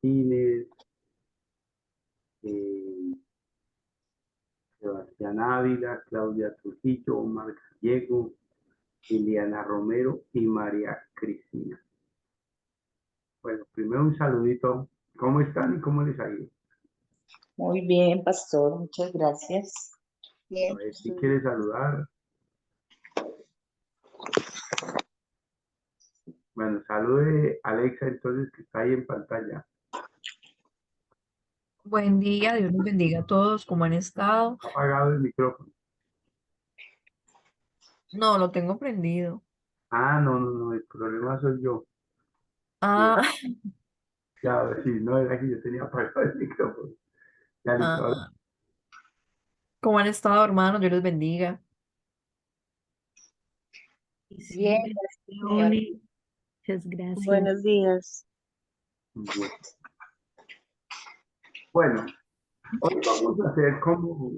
Martínez, eh, Sebastián Ávila, Claudia Trujillo, Omar Gallego, Liliana Romero y María Cristina. Bueno, primero un saludito. ¿Cómo están y cómo les ha ido? Muy bien, pastor, muchas gracias. A Bien, ver, si estoy quiere saludar. Bueno, salude Alexa entonces que está ahí en pantalla. Buen día, Dios los bendiga a todos, ¿cómo han estado? Ha apagado el micrófono. No, lo tengo prendido. Ah, no, no, no, el problema soy yo. Ah, Ya, sí, no, era que yo tenía apagado el micrófono. Ya, listo. Ahora, ah, ¿cómo han estado, hermanos? Dios los bendiga. Y sí, bien, gracias. bendiciones. Muchas gracias. Buenos días. bueno, hoy vamos a hacer como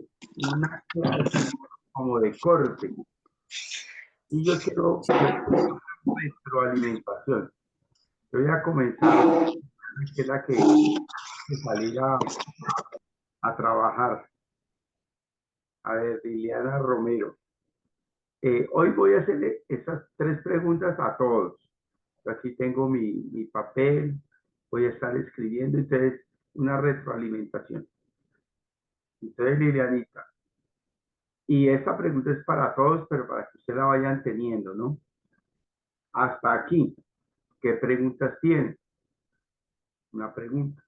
una clase como de corte. Y yo quiero retroalimentación. Yo voy a comenzar, que es la que salir a trabajar. A ver, Liliana Romero. Hoy voy a hacerle esas tres preguntas a todos. Yo aquí tengo mi papel, voy a estar escribiendo, entonces una retroalimentación. Entonces, Lilianita, y esta pregunta es para todos, pero para que usted la vayan teniendo, ¿no? Hasta aquí, ¿qué preguntas tiene? Una pregunta.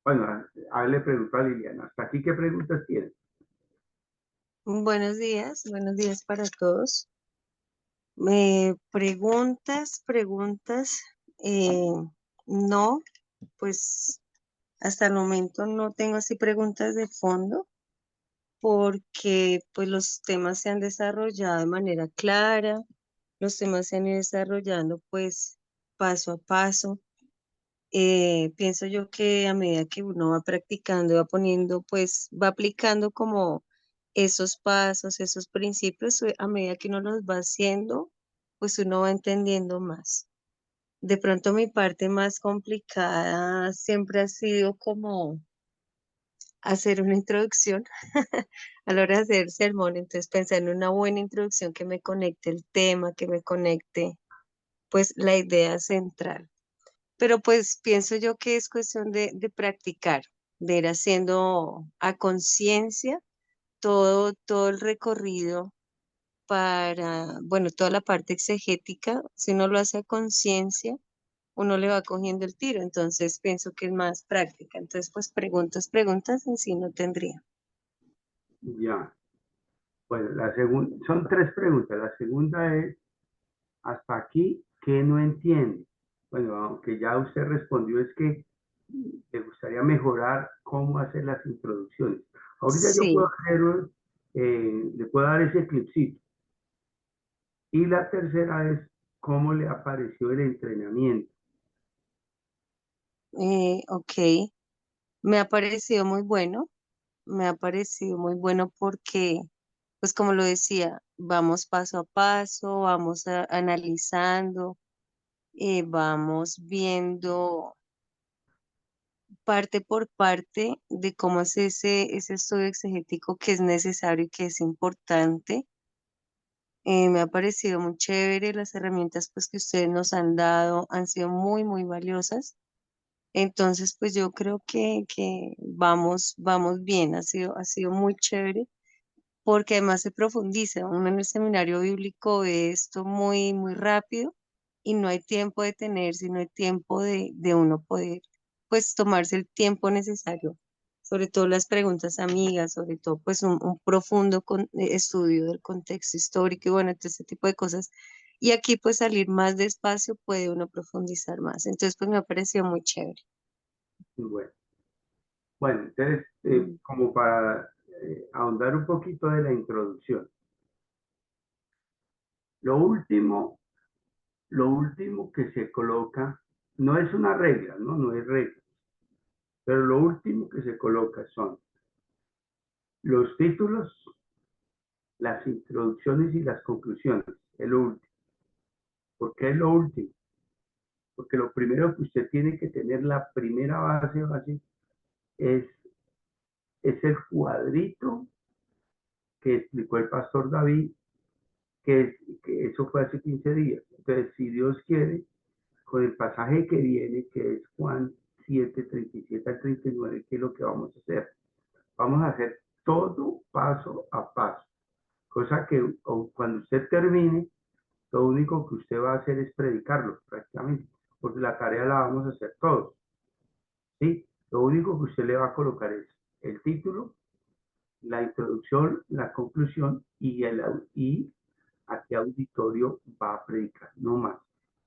Bueno, a ver, le pregunto a Liliana, ¿hasta aquí qué preguntas tiene? Buenos días para todos. Me preguntas, eh, no, pues hasta el momento no tengo así preguntas de fondo porque pues los temas se han desarrollado de manera clara, los temas se han ido desarrollando pues paso a paso. Pienso yo que a medida que uno va practicando, va poniendo, pues va aplicando como esos pasos, esos principios, a medida que uno los va haciendo, pues uno va entendiendo más. De pronto mi parte más complicada siempre ha sido como hacer una introducción a la hora de hacer sermón, entonces pensar en una buena introducción que me conecte el tema, que me conecte pues la idea central. Pero pues pienso yo que es cuestión de practicar, de ir haciendo a conciencia todo el recorrido para, bueno, toda la parte exegética, si uno lo hace a conciencia, uno le va cogiendo el tiro, entonces pienso que es más práctica. Entonces, pues preguntas en sí no tendría. Ya. Bueno, la segunda, son tres preguntas. La segunda es, hasta aquí, ¿qué no entiende? Bueno, aunque ya usted respondió, es que le gustaría mejorar cómo hacer las introducciones. Ahorita yo puedo Sí, hacer, le puedo dar ese clipcito. Y la tercera es, ¿cómo le apareció el entrenamiento? ok, me ha parecido muy bueno, me ha parecido muy bueno porque, pues como lo decía, vamos paso a paso, vamos analizando, vamos viendo parte por parte de cómo es ese estudio exegético que es necesario y que es importante. Me ha parecido muy chévere, las herramientas pues que ustedes nos han dado han sido muy valiosas. Entonces, pues yo creo que vamos bien, ha sido muy chévere, porque además se profundiza. Uno en el seminario bíblico ve esto muy rápido y no hay tiempo de detenerse, no hay tiempo de uno poder, pues, tomarse el tiempo necesario, sobre todo las preguntas amigas, sobre todo, pues, un profundo estudio del contexto histórico y bueno, todo ese tipo de cosas. Y aquí, pues, salir más despacio puede uno profundizar más. Entonces, pues, me ha parecido muy chévere. Bueno, bueno entonces, Mm. como para ahondar un poquito de la introducción. Lo último, lo último que se coloca, no es una regla, ¿no? No es regla, pero lo último que se coloca son los títulos, las introducciones y las conclusiones. Es lo último. ¿Por qué es lo último? porque lo primero que usted tiene que tener, la primera base, es el cuadrito que explicó el pastor David, que eso fue hace 15 días. Entonces, si Dios quiere, con el pasaje que viene, que es Juan 7, 37 al 39, ¿qué es lo que vamos a hacer? Vamos a hacer todo paso a paso. Cosa que cuando usted termine, lo único que usted va a hacer es predicarlo prácticamente, porque la tarea la vamos a hacer todos. ¿Sí? Lo único que usted le va a colocar es el título, la introducción, la conclusión y a qué auditorio va a predicar, no más.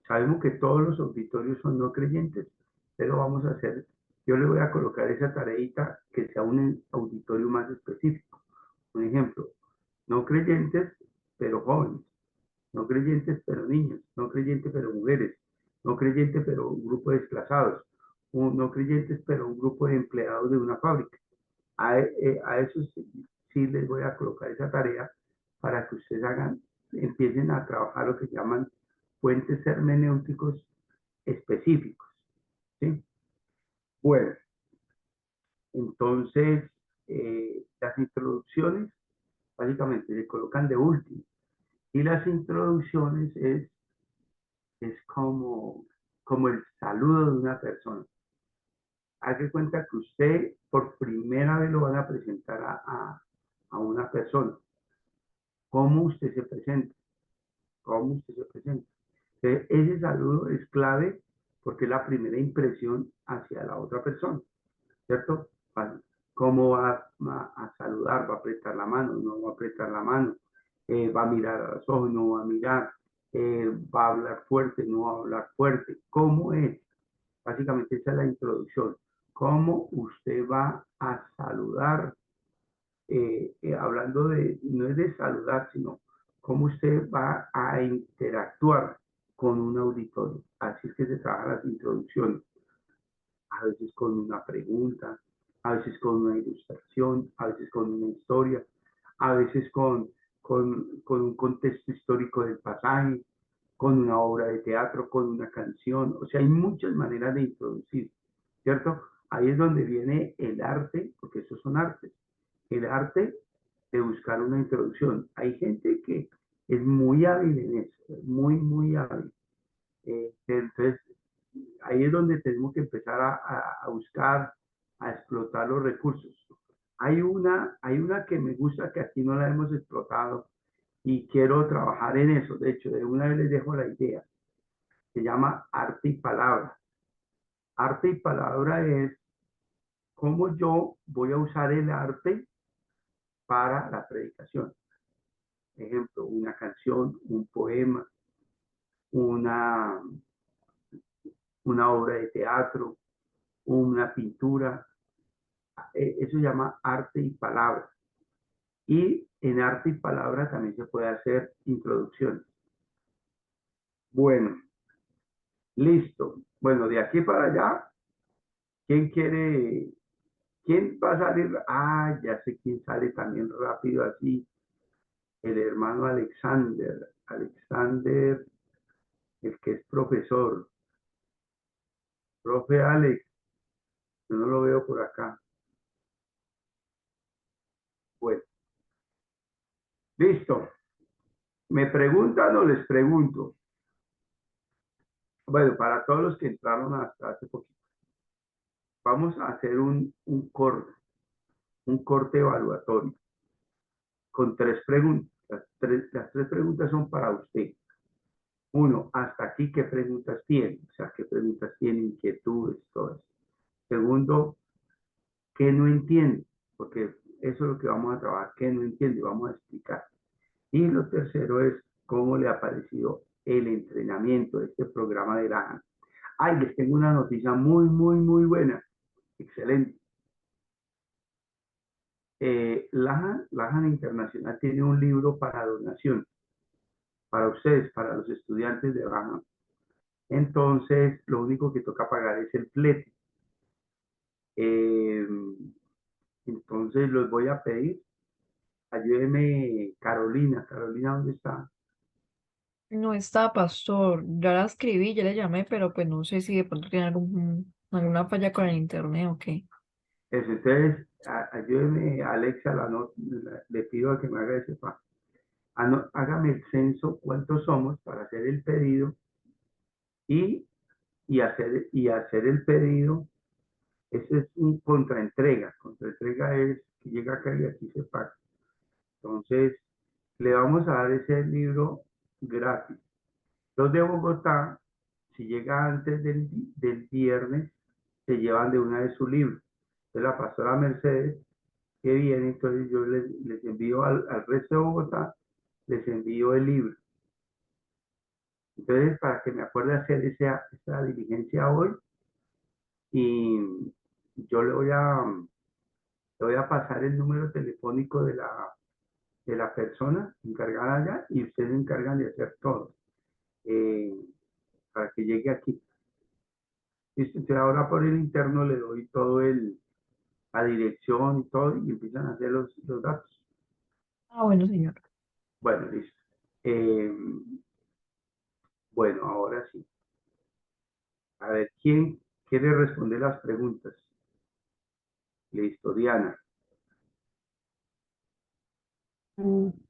Sabemos que todos los auditorios son no creyentes, pero vamos a hacer, yo le voy a colocar esa tareita que sea un auditorio más específico. Un ejemplo, no creyentes, pero jóvenes, no creyentes, pero niños, no creyentes, pero mujeres, no creyentes, pero un grupo de desplazados, no creyentes, pero un grupo de empleados de una fábrica. A eso sí les voy a colocar esa tarea para que ustedes empiecen a trabajar lo que llaman puentes hermenéuticos específicos. ¿Sí? Bueno, entonces las introducciones básicamente se colocan de último y las introducciones es como el saludo de una persona. Haga cuenta que usted por primera vez lo van a presentar a una persona. ¿Cómo usted se presenta? ¿Cómo usted se presenta? Entonces, ese saludo es clave porque es la primera impresión hacia la otra persona, ¿cierto? ¿Cómo va a saludar? ¿Va a apretar la mano? ¿No va a apretar la mano? ¿Va a mirar a los ojos? ¿No va a mirar? ¿Va a hablar fuerte? ¿No va a hablar fuerte? ¿Cómo es? Básicamente esa es la introducción. ¿Cómo usted va a saludar? Hablando no es de saludar, sino cómo usted va a interactuar con un auditorio. Así es que se trabajan las introducciones. A veces con una pregunta, a veces con una ilustración, a veces con una historia, a veces con un contexto histórico del pasaje, con una obra de teatro, con una canción. O sea, hay muchas maneras de introducir, ¿cierto? Ahí es donde viene el arte, porque estos son artes. El arte de buscar una introducción. Hay gente que es muy hábil en eso, muy, muy hábil. Entonces, ahí es donde tenemos que empezar a buscar, a explotar los recursos. Hay una que me gusta que aquí no la hemos explotado y quiero trabajar en eso. De hecho, de una vez les dejo la idea. Se llama arte y palabra. Arte y palabra es cómo yo voy a usar el arte para la predicación. Ejemplo, una canción, un poema, una, una obra de teatro, una pintura. Eso se llama arte y palabra. Y en arte y palabra también se puede hacer introducciones. Bueno, listo. Bueno, de aquí para allá, quién va a salir? Ah, ya sé quién sale también rápido así. El hermano Alexander. Alexander, el que es profesor. Profe Alex, yo no lo veo por acá. Bueno, listo. ¿Me preguntan o les pregunto? Bueno, para todos los que entraron hasta hace poquito, vamos a hacer un corte evaluatorio con 3 preguntas. Las tres preguntas son para usted. Uno, hasta aquí, ¿qué preguntas tiene? O sea, ¿qué preguntas tiene? Inquietudes, todo eso. Segundo, ¿qué no entiende? Porque eso es lo que vamos a trabajar, ¿qué no entiende? Vamos a explicar. Y lo tercero es cómo le ha parecido el entrenamiento de este programa de Lahan. Ay, les tengo una noticia muy, muy, muy buena. Excelente. Lahan Internacional tiene un libro para donación, para ustedes, para los estudiantes de Lahan. Entonces, lo único que toca pagar es el flete. Eh, entonces, los voy a pedir. Ayúdeme, Carolina. Carolina, ¿dónde está? No está, pastor. Ya la escribí, ya le llamé, pero pues no sé si de pronto tiene alguna falla con el internet o qué. Entonces, ayúdeme, Alexa, le pido a que me haga ese favor. Hágame el censo, cuántos somos para hacer el pedido y, y hacer el pedido. Ese es un contraentrega. Contraentrega es que llega acá y aquí se paga. Entonces, le vamos a dar ese libro gratis. Los de Bogotá, si llega antes del viernes, se llevan de una vez su libro. De la pastora Mercedes, que viene, entonces yo les envío al resto de Bogotá, les envío el libro. Entonces, para que me acuerde hacer esa diligencia hoy, y yo le voy a pasar el número telefónico de la persona encargada allá y ustedes se encargan de hacer todo eh, para que llegue aquí. Listo, entonces ahora por el interno le doy la dirección y todo y empiezan a hacer los datos. Ah, bueno, señor. Bueno, listo. Eh, bueno, ahora sí. A ver, ¿quién quiere responder las preguntas? Listo, Diana.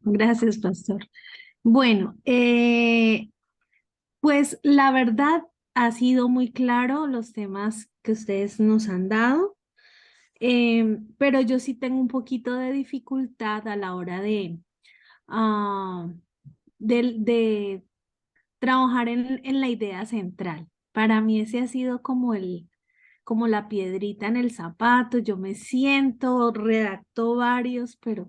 Gracias, pastor. Bueno, pues la verdad ha sido muy claro los temas que ustedes nos han dado, pero yo sí tengo un poquito de dificultad a la hora ah, de trabajar en la idea central. Para mí ese ha sido como la piedrita en el zapato. Yo me siento, redacto varios, pero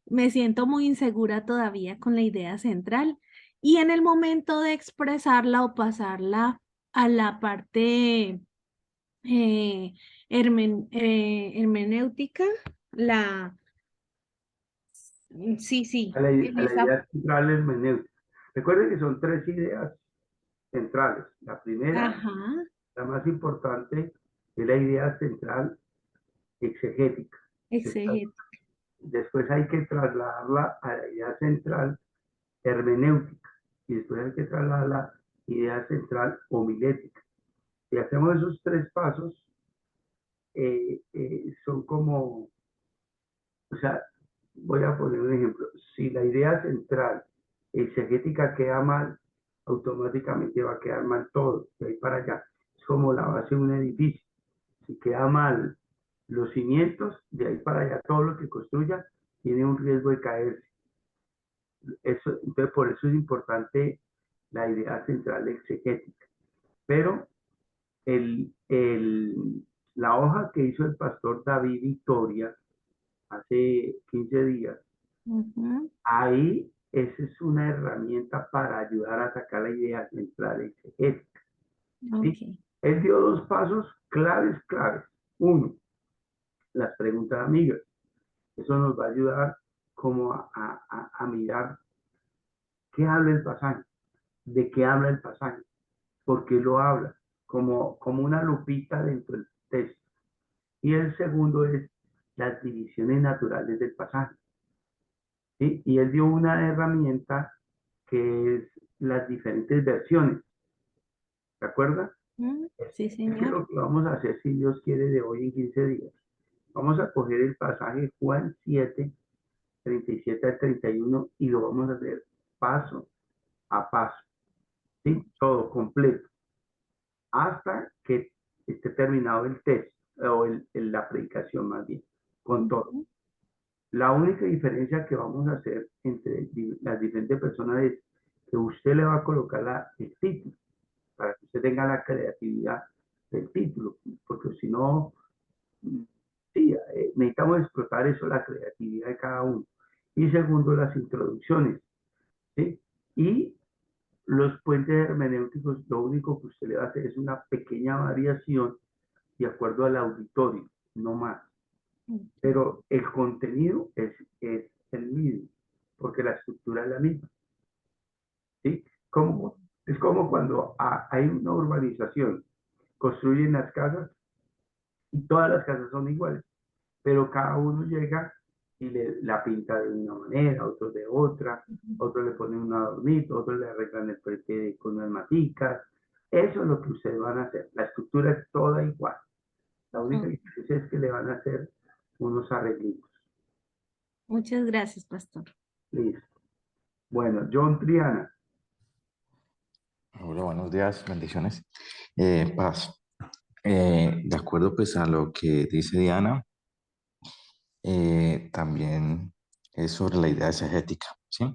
me siento muy insegura todavía con la idea central. Y en el momento de expresarla o pasarla a la parte eh, hermenéutica, la, sí, en A la esa, idea central hermenéutica. Recuerden que son tres ideas centrales. La primera, ajá, la más importante, es la idea central exegética. exegeta, Después hay que trasladarla a la idea central hermenéutica y después hay que trasladar la idea central homilética. Si hacemos esos tres pasos, son como, o sea, voy a poner un ejemplo. Si la idea central exegética queda mal, automáticamente va a quedar mal todo, de ahí para allá. Es como la base de un edificio. Si queda mal los cimientos, de ahí para allá todo lo que construya tiene un riesgo de caerse. Entonces, por eso es importante la idea central exegética. Pero el, el, la hoja que hizo el pastor David Victoria hace 15 días, ujú, ahí esa es una herramienta para ayudar a sacar la idea central exegética. ¿Sí? ok, Él dio dos pasos claves. Uno, las preguntas amigas. Eso nos va a ayudar como a mirar qué habla el pasaje, de qué habla el pasaje, por qué lo habla, como una lupita dentro del texto. Y el segundo es las divisiones naturales del pasaje. ¿Sí? Y él dio una herramienta que es las diferentes versiones. ¿De acuerdo? sí, Es que señor. lo que vamos a hacer, si Dios quiere, de hoy en 15 días. Vamos a coger el pasaje Juan 7, 37 al 31 y lo vamos a hacer paso a paso. ¿Sí? Todo completo. Hasta que esté terminado el texto, o la predicación más bien, con todo. Ujú, La única diferencia que vamos a hacer entre las diferentes personas es que usted le va a colocar el título, para que usted tenga la creatividad del título, porque si no, sí, necesitamos explotar eso, la creatividad de cada uno. Y segundo, las introducciones, ¿sí? Y los puentes hermenéuticos, lo único que usted le va a hacer es una pequeña variación de acuerdo al auditorio, no más. ujú, Pero el contenido es el mismo, porque la estructura es la misma. ¿Sí? Es como cuando hay una urbanización, construyen las casas y todas las casas son iguales, pero cada uno llega y la pinta de una manera, otros de otra, otros le ponen un adornito, otros le arreglan el frente con unas maticas. Eso es lo que ustedes van a hacer. La estructura es toda igual. La única diferencia es que le van a hacer unos arreglitos. Muchas gracias, pastor. Listo. Bueno, John Triana. Hola, buenos días, bendiciones. Paz. De acuerdo pues a lo que dice Diana, también es sobre la idea exegética, ¿sí?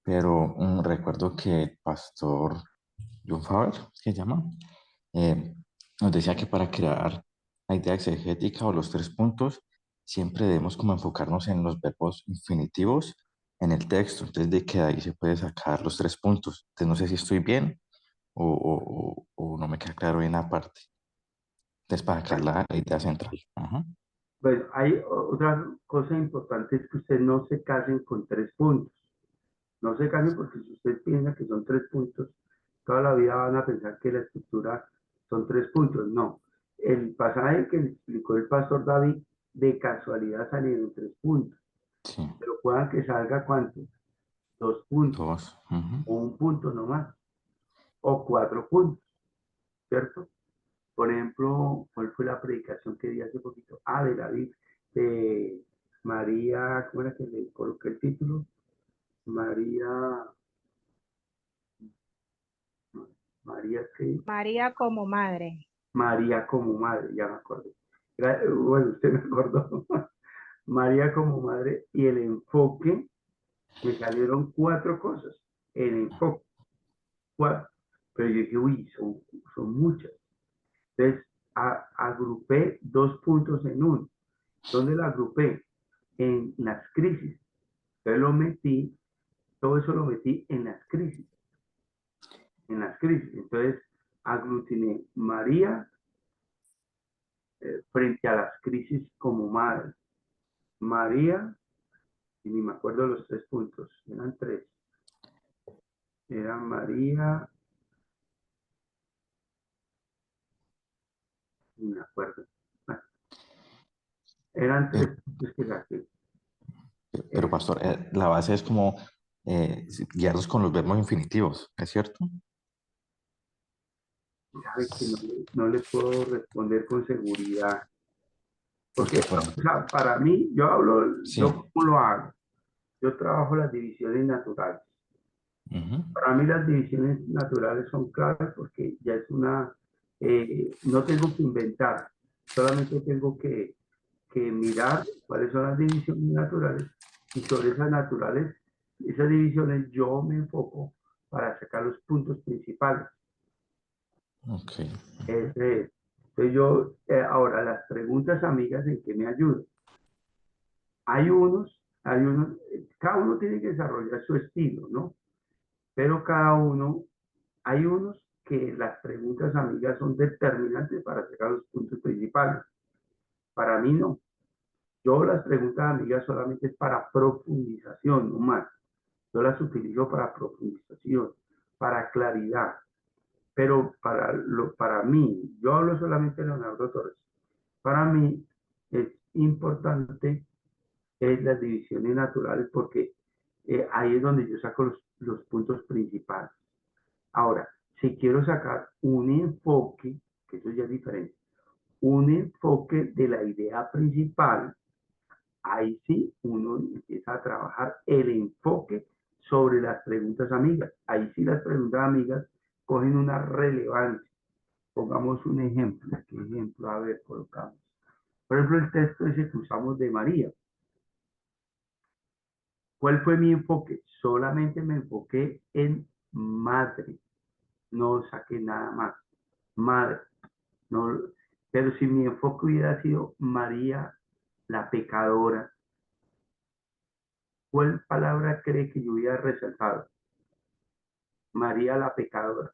Pero recuerdo que el pastor John Faber, ¿se llama? Eh, nos decía que para crear la idea exegética o los 3 puntos, siempre debemos como enfocarnos en los verbos infinitivos en el texto. Entonces, de que ahí se puede sacar los 3 puntos. Entonces, no sé si estoy bien o no me queda claro bien la parte. Entonces, para acá la idea central. Ajá. Bueno, hay otra cosa importante, es que ustedes no se casen con 3 puntos. No se casen porque si usted piensa que son 3 puntos, toda la vida van a pensar que la estructura son 3 puntos. No. El pasaje que le explicó el pastor David, de casualidad salieron 3 puntos. Sí, Pero puedan que salga ¿cuánto? 2 puntos, 2. Ujú. o 1 punto nomás, o 4 puntos, ¿cierto? Por ejemplo, ¿cuál fue la predicación que di hace poquito? Ah, de David, de María, ¿cómo era que le coloqué el título? María, María, ¿qué? María como madre. María como madre, ya me acordé. Bueno, usted me acordó. María como madre y el enfoque, me salieron 4 cosas. El enfoque, 4. Pero yo dije, uy, son muchas. Entonces, agrupé 2 puntos en uno. ¿Dónde la agrupé? En las crisis. Entonces todo eso lo metí en las crisis. En las crisis. Entonces, aglutiné María frente a las crisis como madre. María, y ni me acuerdo los 3 puntos, eran 3. Era María, ni me acuerdo. Bueno, eran Pero, 3 puntos que saqué. pero, pastor, la base es como guiarlos con los verbos infinitivos, ¿es cierto? Sabe que no le puedo responder con seguridad. Porque, Porque, por o ejemplo, sea, para mí, yo hablo, sí. yo cómo lo hago. Yo trabajo las divisiones naturales. Ujú. Para mí las divisiones naturales son claves porque ya es no tengo que inventar, solamente tengo que mirar cuáles son las divisiones naturales y sobre esas divisiones yo me enfoco para sacar los puntos principales. Ok. Ese es. Entonces ahora las preguntas amigas en qué me ayudan. Cada uno tiene que desarrollar su estilo, ¿no? Pero hay unos que las preguntas amigas son determinantes para sacar los puntos principales. Para mí no. Yo las preguntas amigas solamente es para profundización, no más. Yo las utilizo para profundización, para claridad. Pero para mí, yo hablo solamente de Leonardo Torres. Para mí es importante las divisiones naturales porque ahí es donde yo saco los puntos principales. Ahora, si quiero sacar un enfoque, que eso ya es diferente, un enfoque de la idea principal, ahí sí uno empieza a trabajar el enfoque sobre las preguntas amigas. Ahí sí las preguntas amigas cogen una relevancia. Pongamos un ejemplo. ¿Qué ejemplo? A ver, colocamos. Por ejemplo, el texto ese que usamos de María. ¿Cuál fue mi enfoque? Solamente me enfoqué en madre. No saqué nada más. Madre. No, pero si mi enfoque hubiera sido María la pecadora, ¿cuál palabra cree que yo hubiera resaltado? María la pecadora.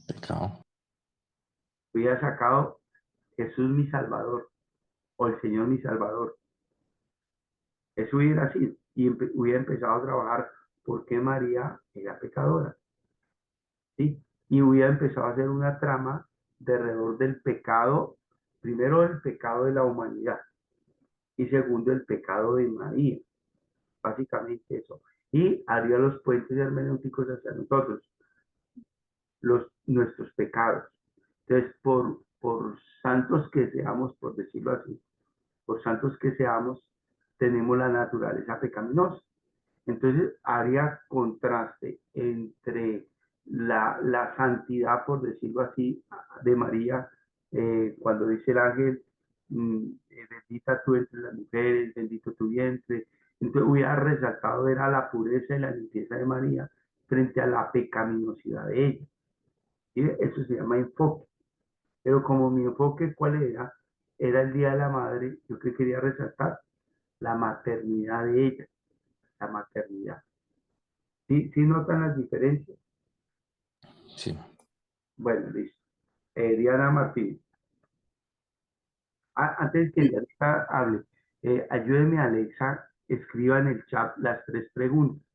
Pecado. Hubiera sacado Jesús mi Salvador o el Señor mi Salvador. Eso hubiera sido. Y hubiera empezado a trabajar por qué María era pecadora. ¿Sí? Y hubiera empezado a hacer una trama de alrededor del pecado, primero el pecado de la humanidad. y segundo, el pecado de María. Básicamente eso. Y haría los puentes hermenéuticos hacia nosotros, nuestros pecados. Entonces, por santos que seamos, por decirlo así, por santos que seamos, tenemos la naturaleza pecaminosa. Entonces, haría contraste entre la santidad, por decirlo así, de María, cuando dice el ángel, bendita tú entre las mujeres, bendito tu vientre. Entonces, hubiera resaltado, era la pureza y la limpieza de María frente a la pecaminosidad de ella. ¿Sí? Eso se llama enfoque. Pero como mi enfoque, ¿cuál era? Era el Día de la Madre, yo que quería resaltar la maternidad de ella, la maternidad. ¿Sí, sí notan las diferencias? Sí. Bueno, listo. Diana Martínez. Antes que Alexa hable, ayúdeme Alexa, escriba en el chat las 3 preguntas,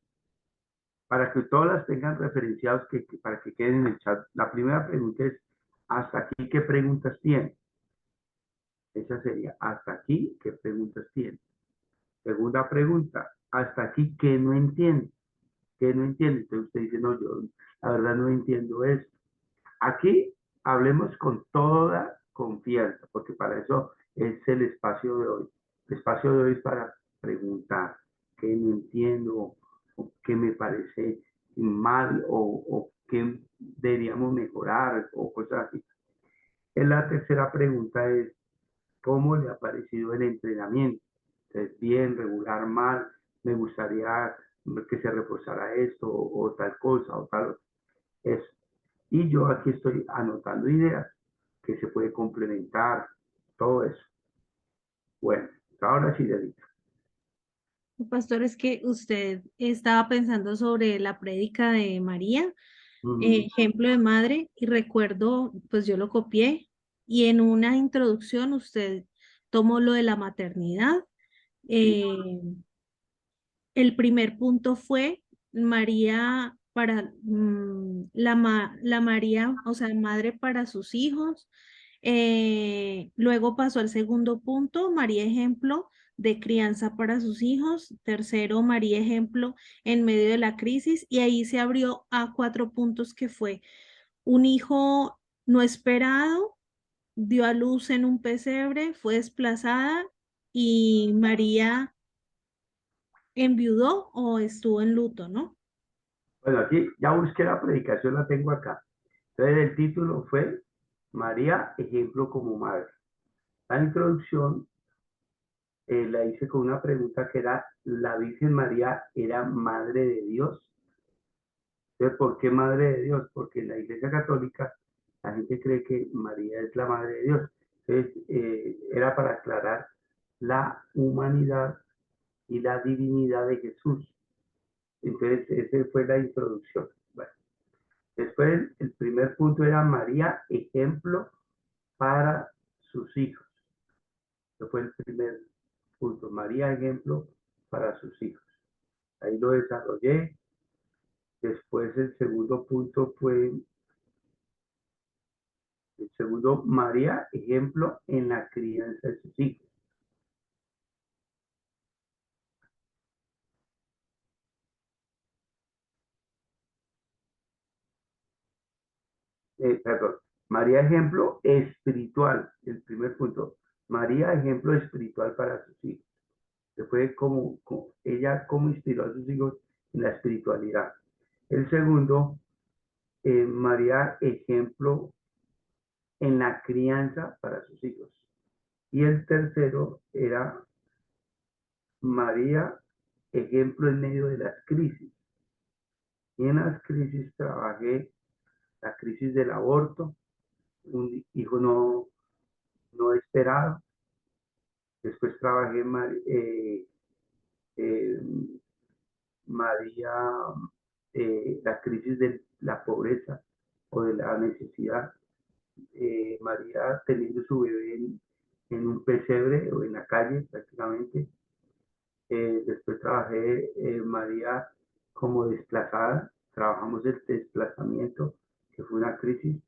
para que todas las tengan referenciados, para que queden en el chat. La primera pregunta es, ¿hasta aquí qué preguntas tienen? Esa sería, ¿hasta aquí qué preguntas tienen? Segunda pregunta, ¿hasta aquí qué no entiende? ¿Qué no entiende? Entonces usted dice, no, yo la verdad no entiendo esto. Aquí hablemos con toda confianza, porque para eso es el espacio de hoy. El espacio de hoy es para preguntar qué no entiendo, o qué me parece mal, o qué deberíamos mejorar, o cosas así. La tercera pregunta es, ¿cómo le ha parecido el entrenamiento? Entonces, bien, regular, mal, me gustaría que se reforzara esto, o tal cosa, o tal, eso. Y yo aquí estoy anotando ideas que se puede complementar, todo eso. Bueno, ahora sí, Delita. Pastor, es que usted estaba pensando sobre la prédica de María, ejemplo de madre, y recuerdo, pues yo lo copié, y en una introducción usted tomó lo de la maternidad. Sí. El primer punto fue María para la María, o sea, madre para sus hijos. Luego pasó al segundo punto, María ejemplo de crianza para sus hijos. Tercero, María ejemplo en medio de la crisis. Y ahí se abrió a 4 puntos que fue un hijo no esperado, dio a luz en un pesebre, fue desplazada y María enviudó o estuvo en luto, ¿no? Bueno, aquí ya busqué la predicación, la tengo acá. Entonces el título fue María, ejemplo como madre. La introducción la hice con una pregunta que era, ¿la Virgen María era madre de Dios? Entonces, ¿por qué madre de Dios? Porque en la Iglesia Católica la gente cree que María es la madre de Dios. Entonces, era para aclarar la humanidad y la divinidad de Jesús. Entonces, esa fue la introducción. Bueno, después, el primer punto era María, ejemplo para sus hijos. Ese fue el primer punto. María, ejemplo para sus hijos. Ahí lo desarrollé. Después, el segundo punto fue el segundo, María, ejemplo en la crianza de sus hijos. Perdón, María, ejemplo espiritual, el primer punto. María, ejemplo espiritual para sus hijos. Que fue como ella, cómo inspiró a sus hijos en la espiritualidad. El segundo, María, ejemplo en la crianza para sus hijos. Y el tercero era María, ejemplo en medio de las crisis. Y en las crisis trabajé la crisis del aborto, un hijo no esperado. Después trabajé eh, María, la crisis de la pobreza o de la necesidad. María teniendo su bebé en un pesebre o en la calle prácticamente. Después trabajé María como desplazada. Trabajamos el desplazamiento, que fue una crisis.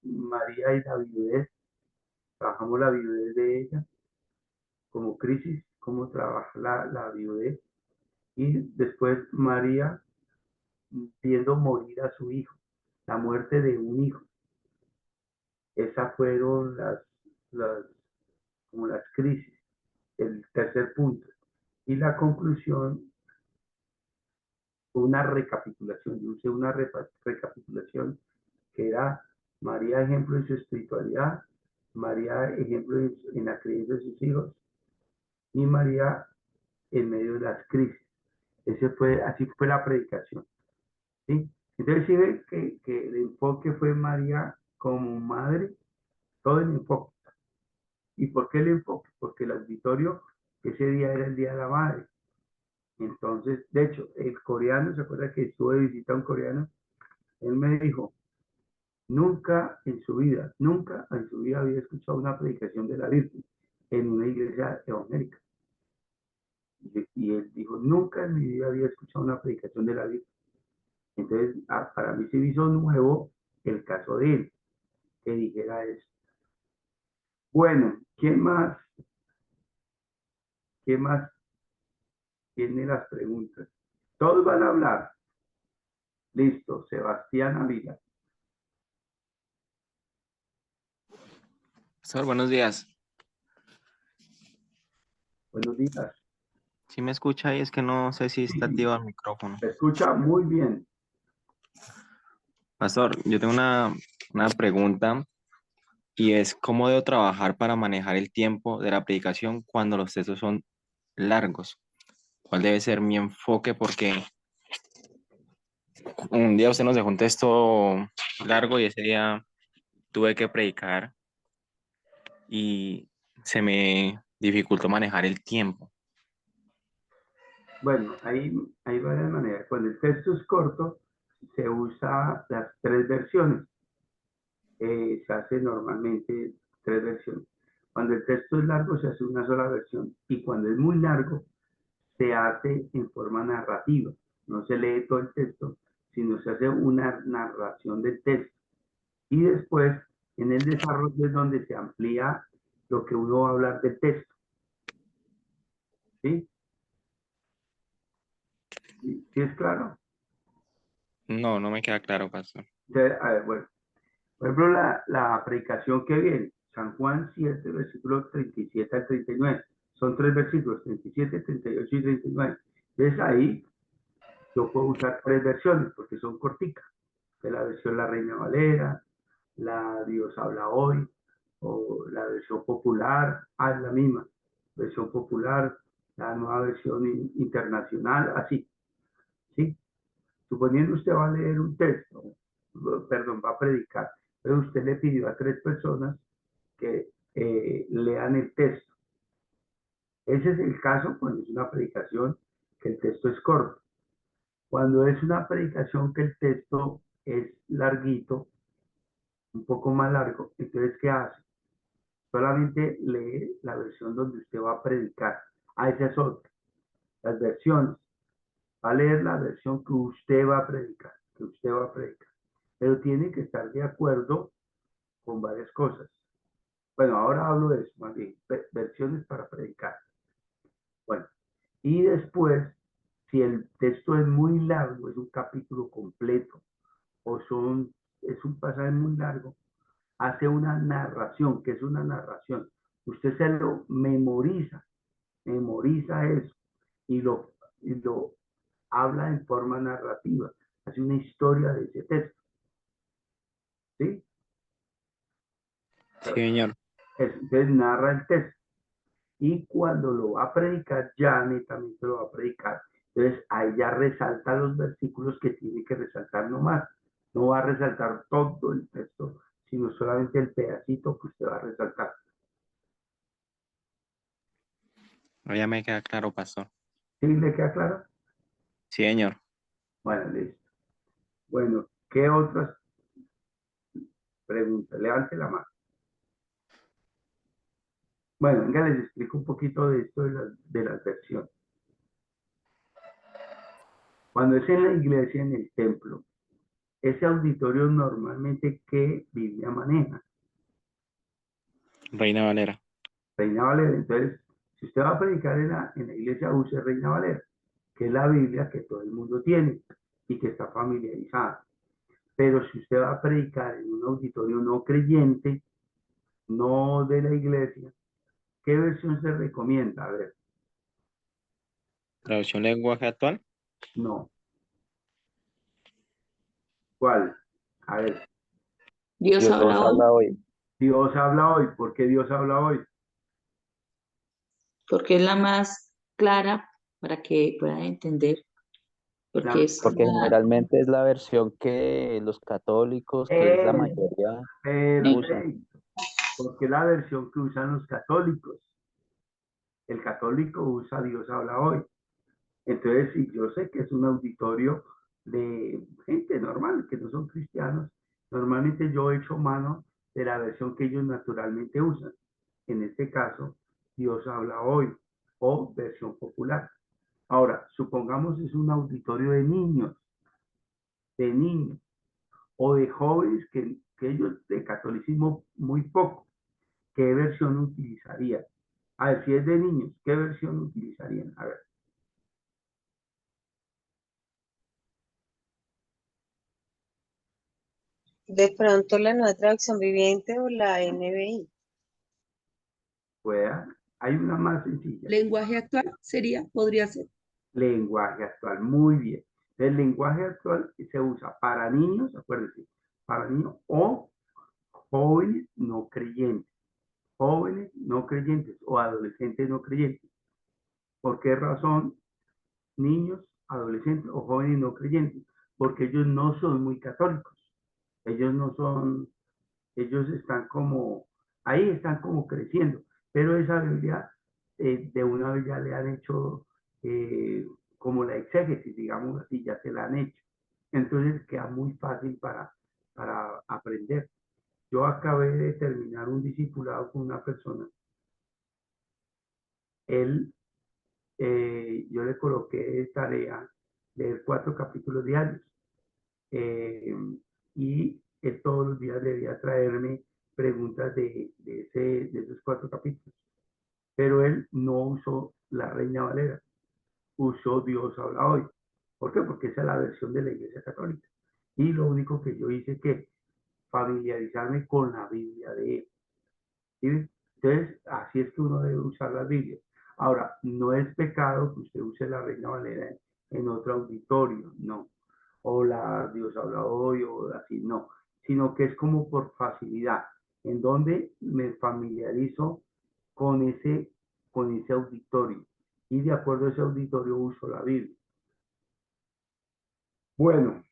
María y la viudez, trabajamos la viudez de ella. como crisis, cómo trabaja la viudez, y después María viendo morir a su hijo, la muerte de un hijo. Esas fueron como las crisis, el tercer punto. Y la conclusión fue una recapitulación. Yo usé una recapitulación que era María ejemplo en su espiritualidad, María ejemplo en la creencia de sus hijos y María en medio de las crisis. Así fue la predicación. ¿Sí? Entonces, si ven que el enfoque fue María como madre, todo el enfoque. ¿Y por qué el enfoque? Porque el auditorio ese día era el Día de la Madre. Entonces, de hecho, el coreano, ¿se acuerda que estuve de visita a un coreano? Él me dijo, nunca en su vida había escuchado una predicación de la Virgen en una iglesia evangélica. Y él dijo, nunca en mi vida había escuchado una predicación de la Virgen. Entonces, para mí se me hizo nuevo el caso de él, que dijera eso. Bueno, ¿quién más? ¿Quién más tiene las preguntas? Todos van a hablar. Listo, Sebastián Ávila. Pastor, buenos días. Buenos días. ¿Sí me escucha ahí? Es que no sé si está activo el micrófono. Se escucha muy bien. Pastor, yo tengo una pregunta y es ¿cómo debo trabajar para manejar el tiempo de la predicación cuando los textos son largos? ¿Cuál debe ser mi enfoque? Porque un día usted nos dejó un texto largo y ese día tuve que predicar y se me dificultó manejar el tiempo. Bueno, hay varias maneras. Cuando el texto es corto, se usa las 3 versiones. Se hace normalmente 3 versiones. Cuando el texto es largo, se hace una sola versión. Y cuando es muy largo, se hace en forma narrativa. No se lee todo el texto, sino se hace una narración del texto. Y después, en el desarrollo es donde se amplía lo que uno va a hablar del texto. ¿Sí? ¿Sí es claro? No, no me queda claro, Pastor. Entonces, a ver, bueno. Por ejemplo, la predicación que viene, San Juan 7, versículos 37 al 39. Son 3 versículos, 37, 38 y 39. Entonces ahí yo puedo usar 3 versiones porque son corticas. De la versión La Reina Valera, la Dios habla hoy, o la versión popular, es la misma. Versión popular, la nueva versión internacional, así. ¿Sí? Suponiendo usted va a leer un texto, perdón, va a predicar, pero usted le pidió a 3 personas que lean el texto. Ese es el caso cuando es una predicación que el texto es corto. Cuando es una predicación que el texto es larguito, un poco más largo, entonces, ¿qué hace? Solamente lee la versión donde usted va a predicar. Esa es otra. Las versiones. Va a leer la versión que usted va a predicar, Pero tiene que estar de acuerdo con varias cosas. Bueno, ahora hablo de eso, más bien, versiones para predicar. Bueno, y después, si el texto es muy largo, es un capítulo completo, o es un pasaje muy largo, hace una narración. ¿Qué es una narración? Usted se lo memoriza eso, y lo habla en forma narrativa, hace una historia de ese texto. ¿Sí? Sí, señor. Entonces narra el texto. Y cuando lo va a predicar, ya netamente lo va a predicar. Entonces ahí ya resalta los versículos que tiene que resaltar nomás. No va a resaltar todo el texto, sino solamente el pedacito que usted va a resaltar. Ahora ya me queda claro, Pastor. ¿Sí le queda claro? Sí, señor. Bueno, listo. Bueno, ¿qué otras preguntas? Levante la mano. Bueno, venga, les explico un poquito de esto de las versiones. Cuando es en la iglesia, en el templo, ese auditorio normalmente, ¿qué Biblia maneja? Reina Valera. Reina Valera. Entonces, Si usted va a predicar en la iglesia, use Reina Valera, que es la Biblia que todo el mundo tiene y que está familiarizada. Pero si usted va a predicar en un auditorio no creyente, no de la iglesia, ¿qué versión se recomienda? A ver, Traducción lenguaje actual. no. ¿Cuál? A ver, Dios habla hoy hoy. Dios habla hoy. ¿Por qué Dios habla hoy? porque es la más clara para que puedan entender, porque La- es Porque la... generalmente es la versión que los católicos, que es la Eh, mayoría, usan. Perfecto. Porque es la versión que usan los católicos. El católico usa Dios habla hoy. Entonces, si yo sé que es un auditorio de gente normal, que no son cristianos, normalmente yo he hecho mano de la versión que ellos naturalmente usan. En este caso, Dios habla hoy o versión popular. Ahora, supongamos es un auditorio de niños o de jóvenes que ellos de catolicismo muy poco. ¿Qué versión utilizarían? A ver, si es de niños, ¿qué versión utilizarían? A ver. De pronto la nueva traducción viviente o la NBI. Pueda. Hay una más sencilla. Lenguaje actual sería, podría ser. Lenguaje actual, muy bien. El lenguaje actual se usa para niños, acuérdense, para niños o jóvenes no creyentes. Jóvenes no creyentes o adolescentes no creyentes. ¿Por qué razón? Niños, adolescentes o jóvenes no creyentes. Porque ellos no son muy católicos. Ellos no son, ellos están como, ahí están como creciendo, pero esa Biblia de una vez ya le han hecho como la exégesis, digamos así, ya se la han hecho. Entonces queda muy fácil para aprender. Yo acabé de terminar un discipulado con una persona. Él, yo le coloqué de tarea leer 4 capítulos diarios. eh, y él todos los días debía traerme preguntas de esos 4 capítulos. Pero él no usó la Reina Valera, usó Dios habla hoy. ¿Por qué? Porque esa es la versión de la Iglesia Católica. Y lo único que yo hice que familiarizarme con la Biblia de él. ¿Sí? Entonces, así es que uno debe usar la Biblia. Ahora, no es pecado que usted use la Reina Valera en otro auditorio, no. O la Dios habla hoy, o así, no. Sino que es como por facilidad, en donde me familiarizo con con ese auditorio. Y de acuerdo a ese auditorio uso la Biblia. Bueno,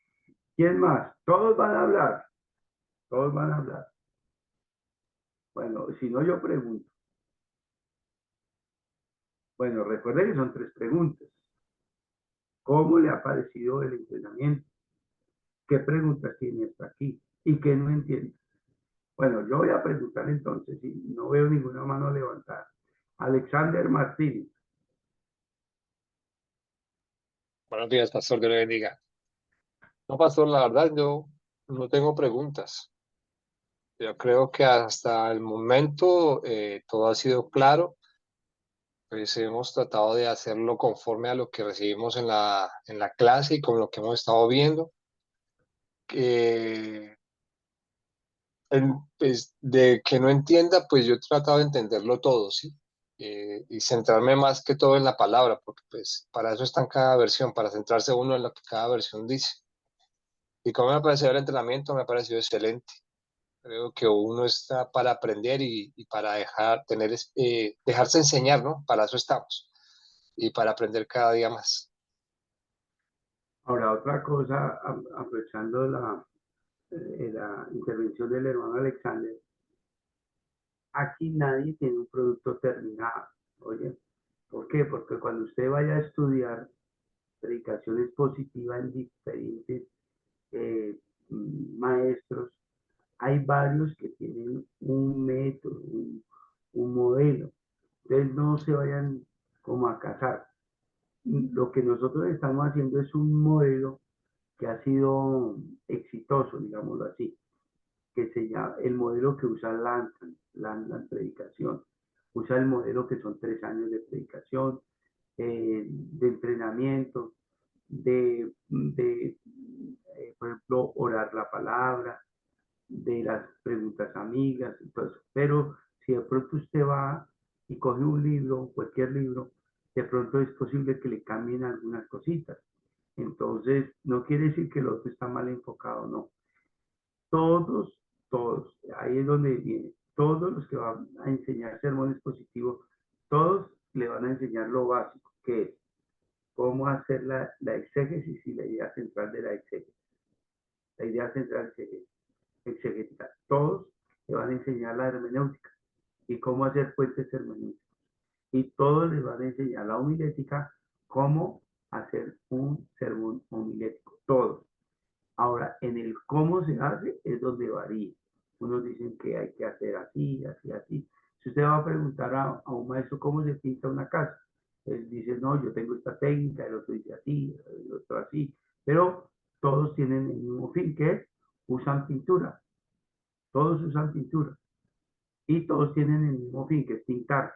¿quién más? Todos van a hablar. Todos van a hablar. Bueno, si no, yo pregunto. Bueno, recuerden que son 3 preguntas. ¿Cómo le ha parecido el entrenamiento? ¿Qué preguntas tiene hasta aquí? ¿Y qué no entiende? Bueno, yo voy a preguntar entonces y no veo ninguna mano levantada. Alexander Martínez. Buenos días, pastor, Dios le bendiga. No, pastor, la verdad yo no tengo preguntas. Yo creo que hasta el momento todo ha sido claro. Pues hemos tratado de hacerlo conforme a lo que recibimos en la clase y con lo que hemos estado viendo. Pues, de que no entienda, pues yo he tratado de entenderlo todo, ¿sí? Y centrarme más que todo en la palabra, porque pues para eso está en cada versión, para centrarse uno en lo que cada versión dice. Y como me ha parecido el entrenamiento, me ha parecido excelente. Creo que uno está para aprender y para dejarse enseñar, ¿no? Para eso estamos. Y para aprender cada día más. Ahora, otra cosa, aprovechando la intervención del hermano Alexander, aquí nadie tiene un producto terminado. Oye, ¿por qué? Porque cuando usted vaya a estudiar predicación expositiva en diferentes eh, maestros, hay varios que tienen un método, un modelo. Entonces no se vayan como a casar. Lo que nosotros estamos haciendo es un modelo que ha sido exitoso, digámoslo así, que se llama el modelo que usa Lanzan Predicación. usa el modelo que son 3 años de predicación, de entrenamiento, por ejemplo, orar la palabra, de las preguntas amigas, y todo eso. Pero si de pronto usted va y coge un libro, cualquier libro, de pronto es posible que le cambien algunas cositas. Entonces, no quiere decir que el otro está mal enfocado, no. Todos, ahí es donde viene, todos los que van a enseñar sermones positivos, todos le van a enseñar lo básico, que es cómo hacer la exégesis y la idea central de la exégesis. La idea central exegética. Todos le van a enseñar la hermenéutica y cómo hacer puentes hermenéuticos. Y todos les van a enseñar la homilética, cómo hacer un sermón homilético. Todos. Ahora, en el cómo se hace es donde varía. Unos dicen que hay que hacer así, así, así. Si usted va a preguntar a un maestro cómo se pinta una casa, él dice, no, yo tengo esta técnica, el otro dice así, el otro así. Pero todos tienen el mismo fin, que es usan pintura. Todos usan pintura. Y todos tienen el mismo fin, que es pintar.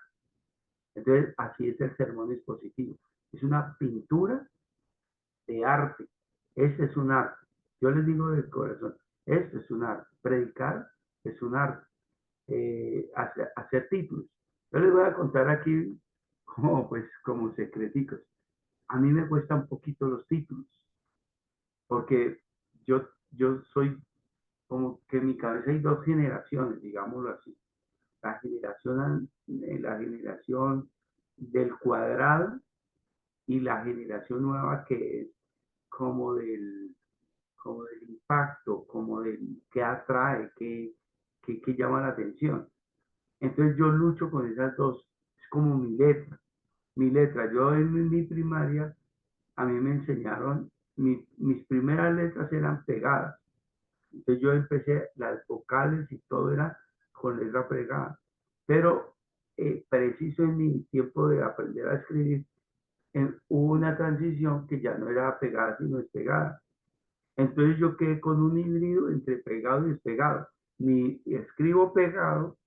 Entonces, así es el sermón expositivo. Es una pintura de arte. Ese es un arte. Yo les digo de corazón, esto es un arte. Predicar es un arte. Hacer títulos. Yo les voy a contar aquí como secreticos. A mí me cuestan un poquito los títulos, porque yo soy como que en mi cabeza hay 2 generaciones, digámoslo así. La generación del cuadrado y la generación nueva que es como del impacto, como del que atrae, que llama la atención. Entonces yo lucho con esas dos, es como mi letra. Mi letra, yo en mi primaria, a mí me enseñaron, mis primeras letras eran pegadas. Entonces yo empecé, las vocales y todo era con letra pegada. Pero preciso en mi tiempo de aprender a escribir, hubo una transición que ya no era pegada, sino despegada. Entonces yo quedé con un híbrido entre pegado y despegado. Ni escribo pegado,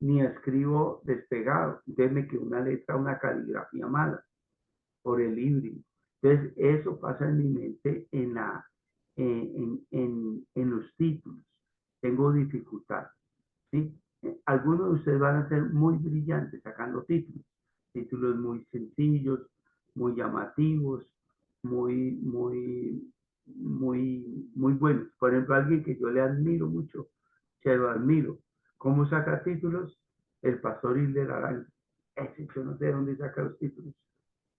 ni escribo despegado. Entonces me quedó una letra, una caligrafía mala por el híbrido. Entonces eso pasa en mi mente en los títulos. Tengo dificultad. ¿Sí? Algunos de ustedes van a ser muy brillantes sacando títulos muy sencillos, muy llamativos, muy buenos. Por ejemplo, alguien que yo le admiro mucho, se lo admiro. ¿Cómo saca títulos? El pastor Hilder Arango. Ese yo no sé de dónde saca los títulos,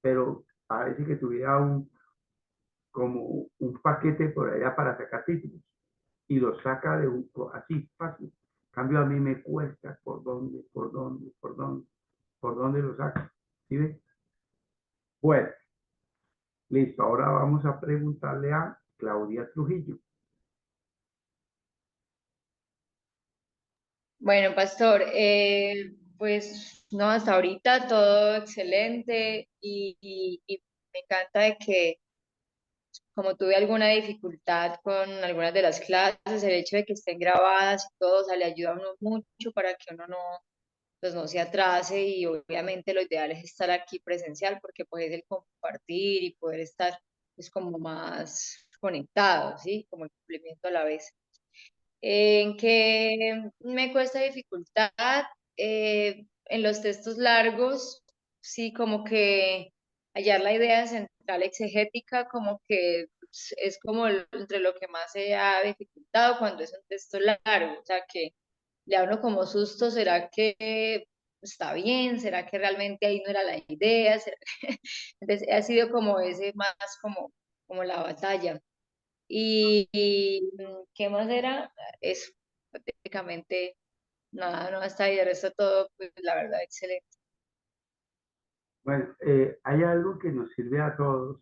pero parece que tuviera como un paquete por allá para sacar títulos y lo saca así fácil. En cambio a mí me cuesta por dónde lo saca. ¿Sí ves? Bueno, listo. Ahora vamos a preguntarle a Claudia Trujillo. Bueno, pastor, pues no, hasta ahorita todo excelente y me encanta de que como tuve alguna dificultad con algunas de las clases, el hecho de que estén grabadas y todo, o sea, le ayuda a uno mucho para que uno no, pues no se atrase y obviamente lo ideal es estar aquí presencial porque pues es el compartir y poder estar pues como más conectado, ¿sí? Como el complemento a la vez. En que me cuesta dificultad en los textos largos, sí, como que hallar la idea central exegética, como que es como entre lo que más se ha dificultado cuando es un texto largo, o sea, que le da uno como susto, ¿será que está bien? ¿Será que realmente ahí no era la idea? Entonces ha sido como ese más como la batalla. ¿Qué más era? Eso, prácticamente nada, no está ahí, de resto todo, pues la verdad, excelente. Bueno, hay algo que nos sirve a todos,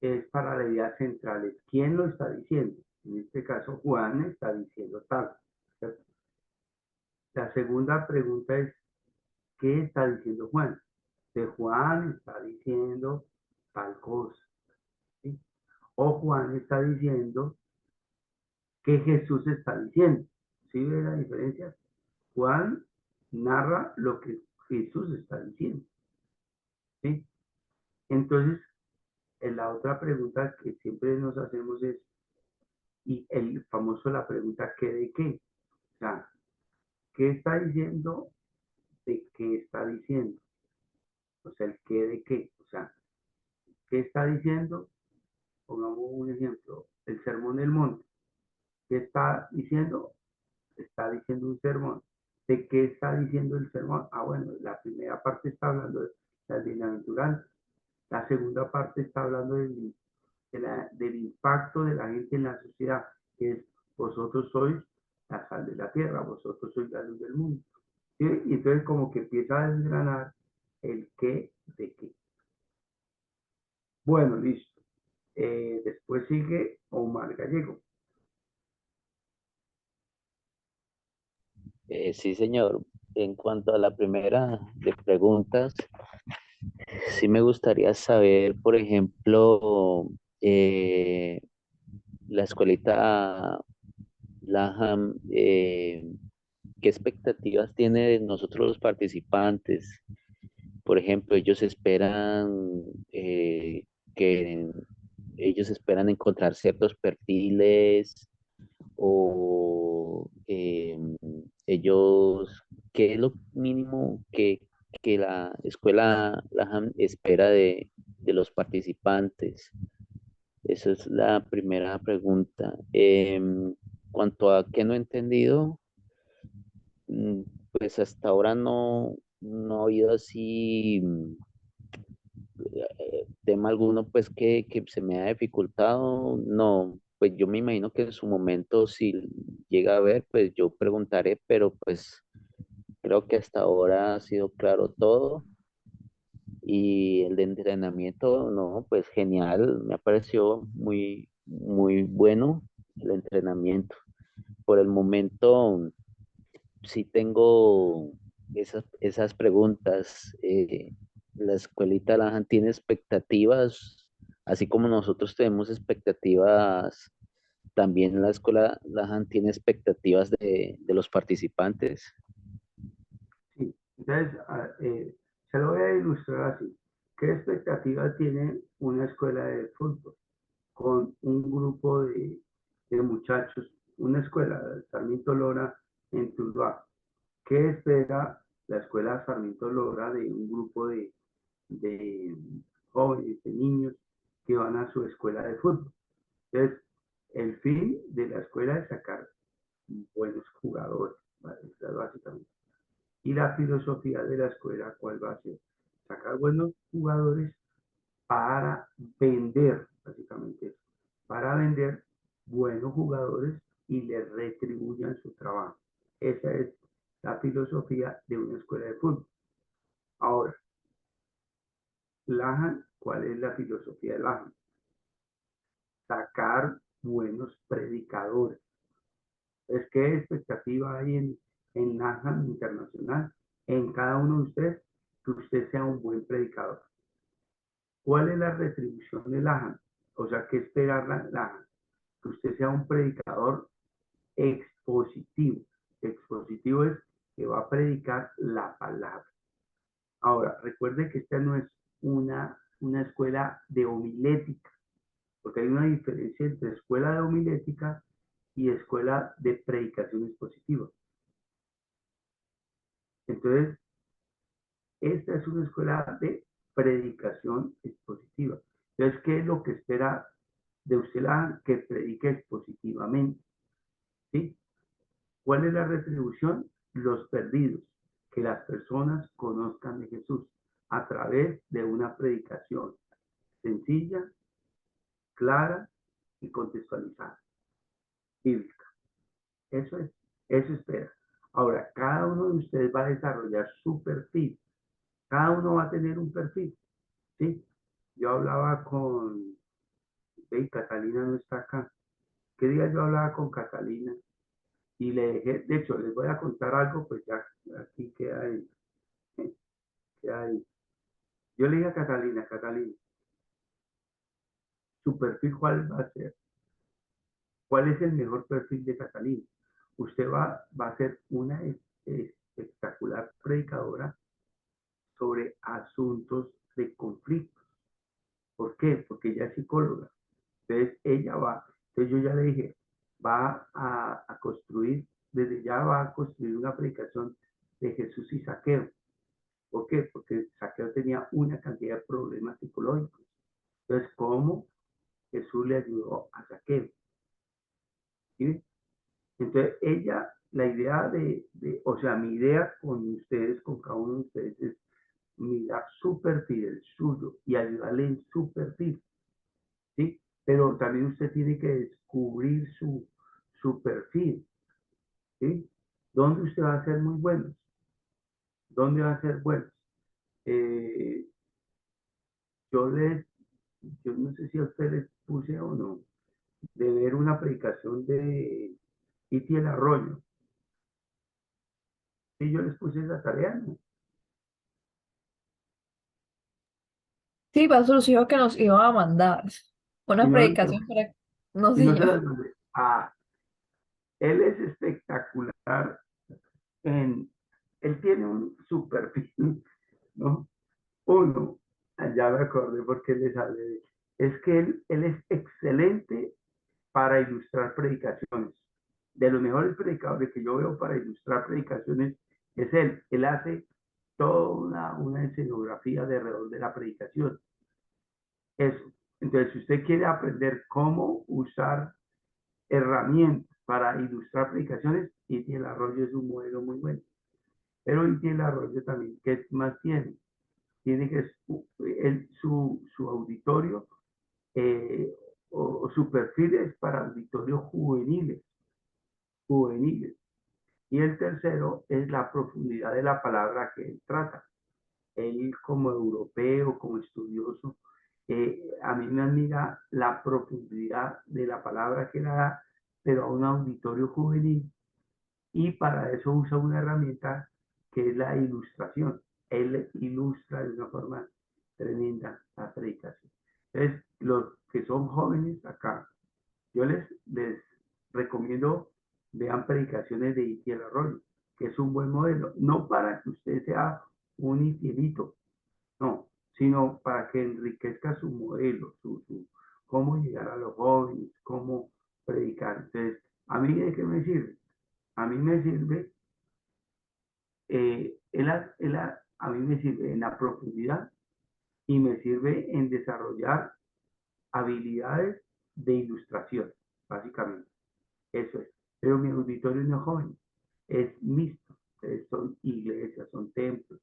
es para la idea central. Es quién lo está diciendo. En este caso, Juan está diciendo tal. ¿Cierto? La segunda pregunta es, ¿qué está diciendo Juan? De Juan está diciendo tal cosa. ¿Sí? O Juan está diciendo que Jesús está diciendo. ¿Sí ve la diferencia? Juan narra lo que Jesús está diciendo. ¿Sí? Entonces, la otra pregunta que siempre nos hacemos es, y el famoso la pregunta ¿qué de qué? O sea, ¿qué está diciendo de qué está diciendo? O sea, el qué de qué. O sea, ¿qué está diciendo? Pongamos un ejemplo, el sermón del monte. ¿Qué está diciendo? Está diciendo un sermón. ¿De qué está diciendo el sermón? Ah, bueno, la primera parte está hablando de las bienaventuranzas. La segunda parte está hablando del impacto de la gente en la sociedad, que es vosotros sois la sal de la tierra, vosotros sois la luz del mundo. ¿Sí? Y entonces como que empieza a desgranar el qué de qué. Bueno, listo. Después sigue Omar Gallego. Sí, señor. En cuanto a la primera de preguntas, sí me gustaría saber, por ejemplo, la escuelita Laham, ¿qué expectativas tiene de nosotros los participantes? Por ejemplo, que ellos esperan encontrar ciertos perfiles o ellos, ¿qué es lo mínimo que la escuela Laham espera de los participantes? Esa es la primera pregunta. Cuanto a qué no he entendido, mm, pues hasta ahora no ha habido así tema alguno pues que se me ha dificultado. No, pues yo me imagino que en su momento si llega a ver, pues yo preguntaré, pero pues creo que hasta ahora ha sido claro todo. Y el de entrenamiento, no, pues genial, me ha parecido muy bueno el entrenamiento. Por el momento sí tengo esas preguntas. La escuelita Lajan tiene expectativas, así como nosotros tenemos expectativas, también la escuela Lajan tiene expectativas de los participantes. Sí, entonces, se lo voy a ilustrar así. ¿Qué expectativa tiene una escuela de fútbol con un grupo de muchachos, una escuela de Sarmiento Lora en Tuluá? ¿Qué espera la escuela Sarmiento Lora de un grupo de jóvenes, de niños que van a su escuela de fútbol? Entonces, el fin de la escuela es sacar buenos jugadores, ¿vale? Básicamente. Y la filosofía de la escuela, ¿cuál va a ser? Sacar buenos jugadores para vender, básicamente, para vender buenos jugadores y les retribuyan su trabajo. Esa es la filosofía de una escuela de fútbol. Ahora, Lajan, ¿cuál es la filosofía de Lajan? Sacar buenos predicadores. Es que expectativa hay en Lajan Internacional, en cada uno de ustedes, que usted sea un buen predicador. ¿Cuál es la retribución de Lajan? O sea, ¿qué esperar Lajan? Que usted sea un predicador expositivo. Expositivo es que va a predicar la palabra. Ahora, recuerde que esta no es una escuela de homilética, porque hay una diferencia entre escuela de homilética y escuela de predicación expositiva. Entonces, esta es una escuela de predicación expositiva. Entonces, ¿qué es lo que espera de usted que predique expositivamente? ¿Sí? ¿Cuál es la retribución? Los perdidos, que las personas conozcan de Jesús a través de una predicación sencilla, clara y contextualizada, bíblica. Eso es, eso espera. Ahora, cada uno de ustedes va a desarrollar su perfil. Cada uno va a tener un perfil, ¿sí? Yo hablaba con, Catalina no está acá. ¿Qué día yo hablaba con Catalina? Y le dejé, de hecho, les voy a contar algo, pues ya aquí queda ahí. Queda ahí. Yo le dije a Catalina, ¿su perfil cuál va a ser? ¿Cuál es el mejor perfil de Catalina? Usted va a ser una espectacular particular predicadora sobre asuntos de conflictos. ¿Por qué? Porque ella es psicóloga. Entonces ella va, entonces yo ya le dije, va a construir, desde ya va a construir una predicación de Jesús y Zaqueo. ¿Por qué? Porque Zaqueo tenía una cantidad de problemas psicológicos. Entonces, ¿cómo Jesús le ayudó a Zaqueo? ¿Sí? Entonces, ella, la idea o sea, mi idea con ustedes, con cada uno de ustedes, es mirar su perfil, el suyo, y ayudarle en su perfil, ¿sí? Pero también usted tiene que descubrir su perfil, ¿sí? ¿Dónde usted va a ser muy bueno? ¿Dónde va a ser bueno? Yo no sé si a ustedes les puse o no, de ver una predicación de Itiel Arroyo. Y yo les puse esa tarea, ¿no? Sí, pastor, nos dijo que nos iba a mandar Y una no, predicación para... No, y no se señor. las mandé. Ah, él es espectacular él tiene su perfil, ¿no? Uno, ya me acordé porque le sale, es que él es excelente para ilustrar predicaciones. De los mejores predicadores que yo veo para ilustrar predicaciones es él. Él hace toda una escenografía de alrededor de la predicación. Eso. Entonces, si usted quiere aprender cómo usar herramientas para ilustrar predicaciones, Itiel Arroyo es un modelo muy bueno. Pero Itiel Arroyo también, ¿qué más tiene? Tiene que su auditorio o su perfil es para auditorios juveniles. Y el tercero es la profundidad de la palabra que él trata. Él como europeo, como estudioso, a mí me admira la profundidad de la palabra que la da, pero a un auditorio juvenil. Y para eso usa una herramienta que es la ilustración. Él ilustra de una forma tremenda la predicación. Entonces, los que son jóvenes acá, yo les recomiendo vean predicaciones de Itiel Arroyo, que es un buen modelo. No para que usted sea un itielito, no, sino para que enriquezca su modelo, cómo llegar a los jóvenes, cómo predicar. Entonces, ¿a mí de qué me sirve? A mí me sirve, a mí me sirve en la profundidad y me sirve en desarrollar habilidades de ilustración, básicamente. Eso es. Pero mi auditorio no es joven, es mixto. Son iglesias, son templos.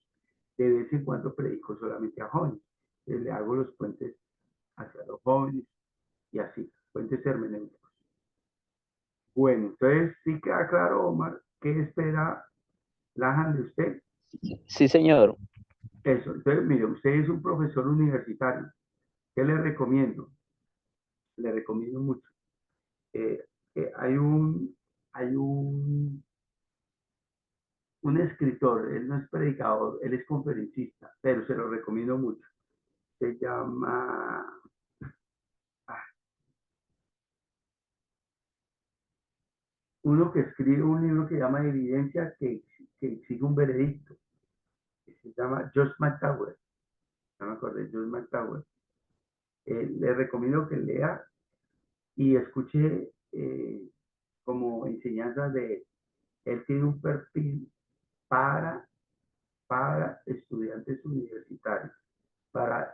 De vez en cuando predico solamente a jóvenes. Le hago los puentes hacia los jóvenes y así, puentes hermenéuticos. Bueno, entonces sí queda claro, Omar, ¿qué espera Lajan de usted? Sí, señor. Eso, entonces, mire, usted es un profesor universitario. ¿Qué le recomiendo? Le recomiendo mucho. Hay un escritor, él no es predicador, él es conferencista, pero se lo recomiendo mucho. Se llama, uno que escribe un libro que se llama Evidencia que exige un veredicto. Se llama Josh McDowell. No me acuerdo, Josh McDowell. Le recomiendo que lea y escuche como enseñanzas de él tiene un perfil para estudiantes universitarios, para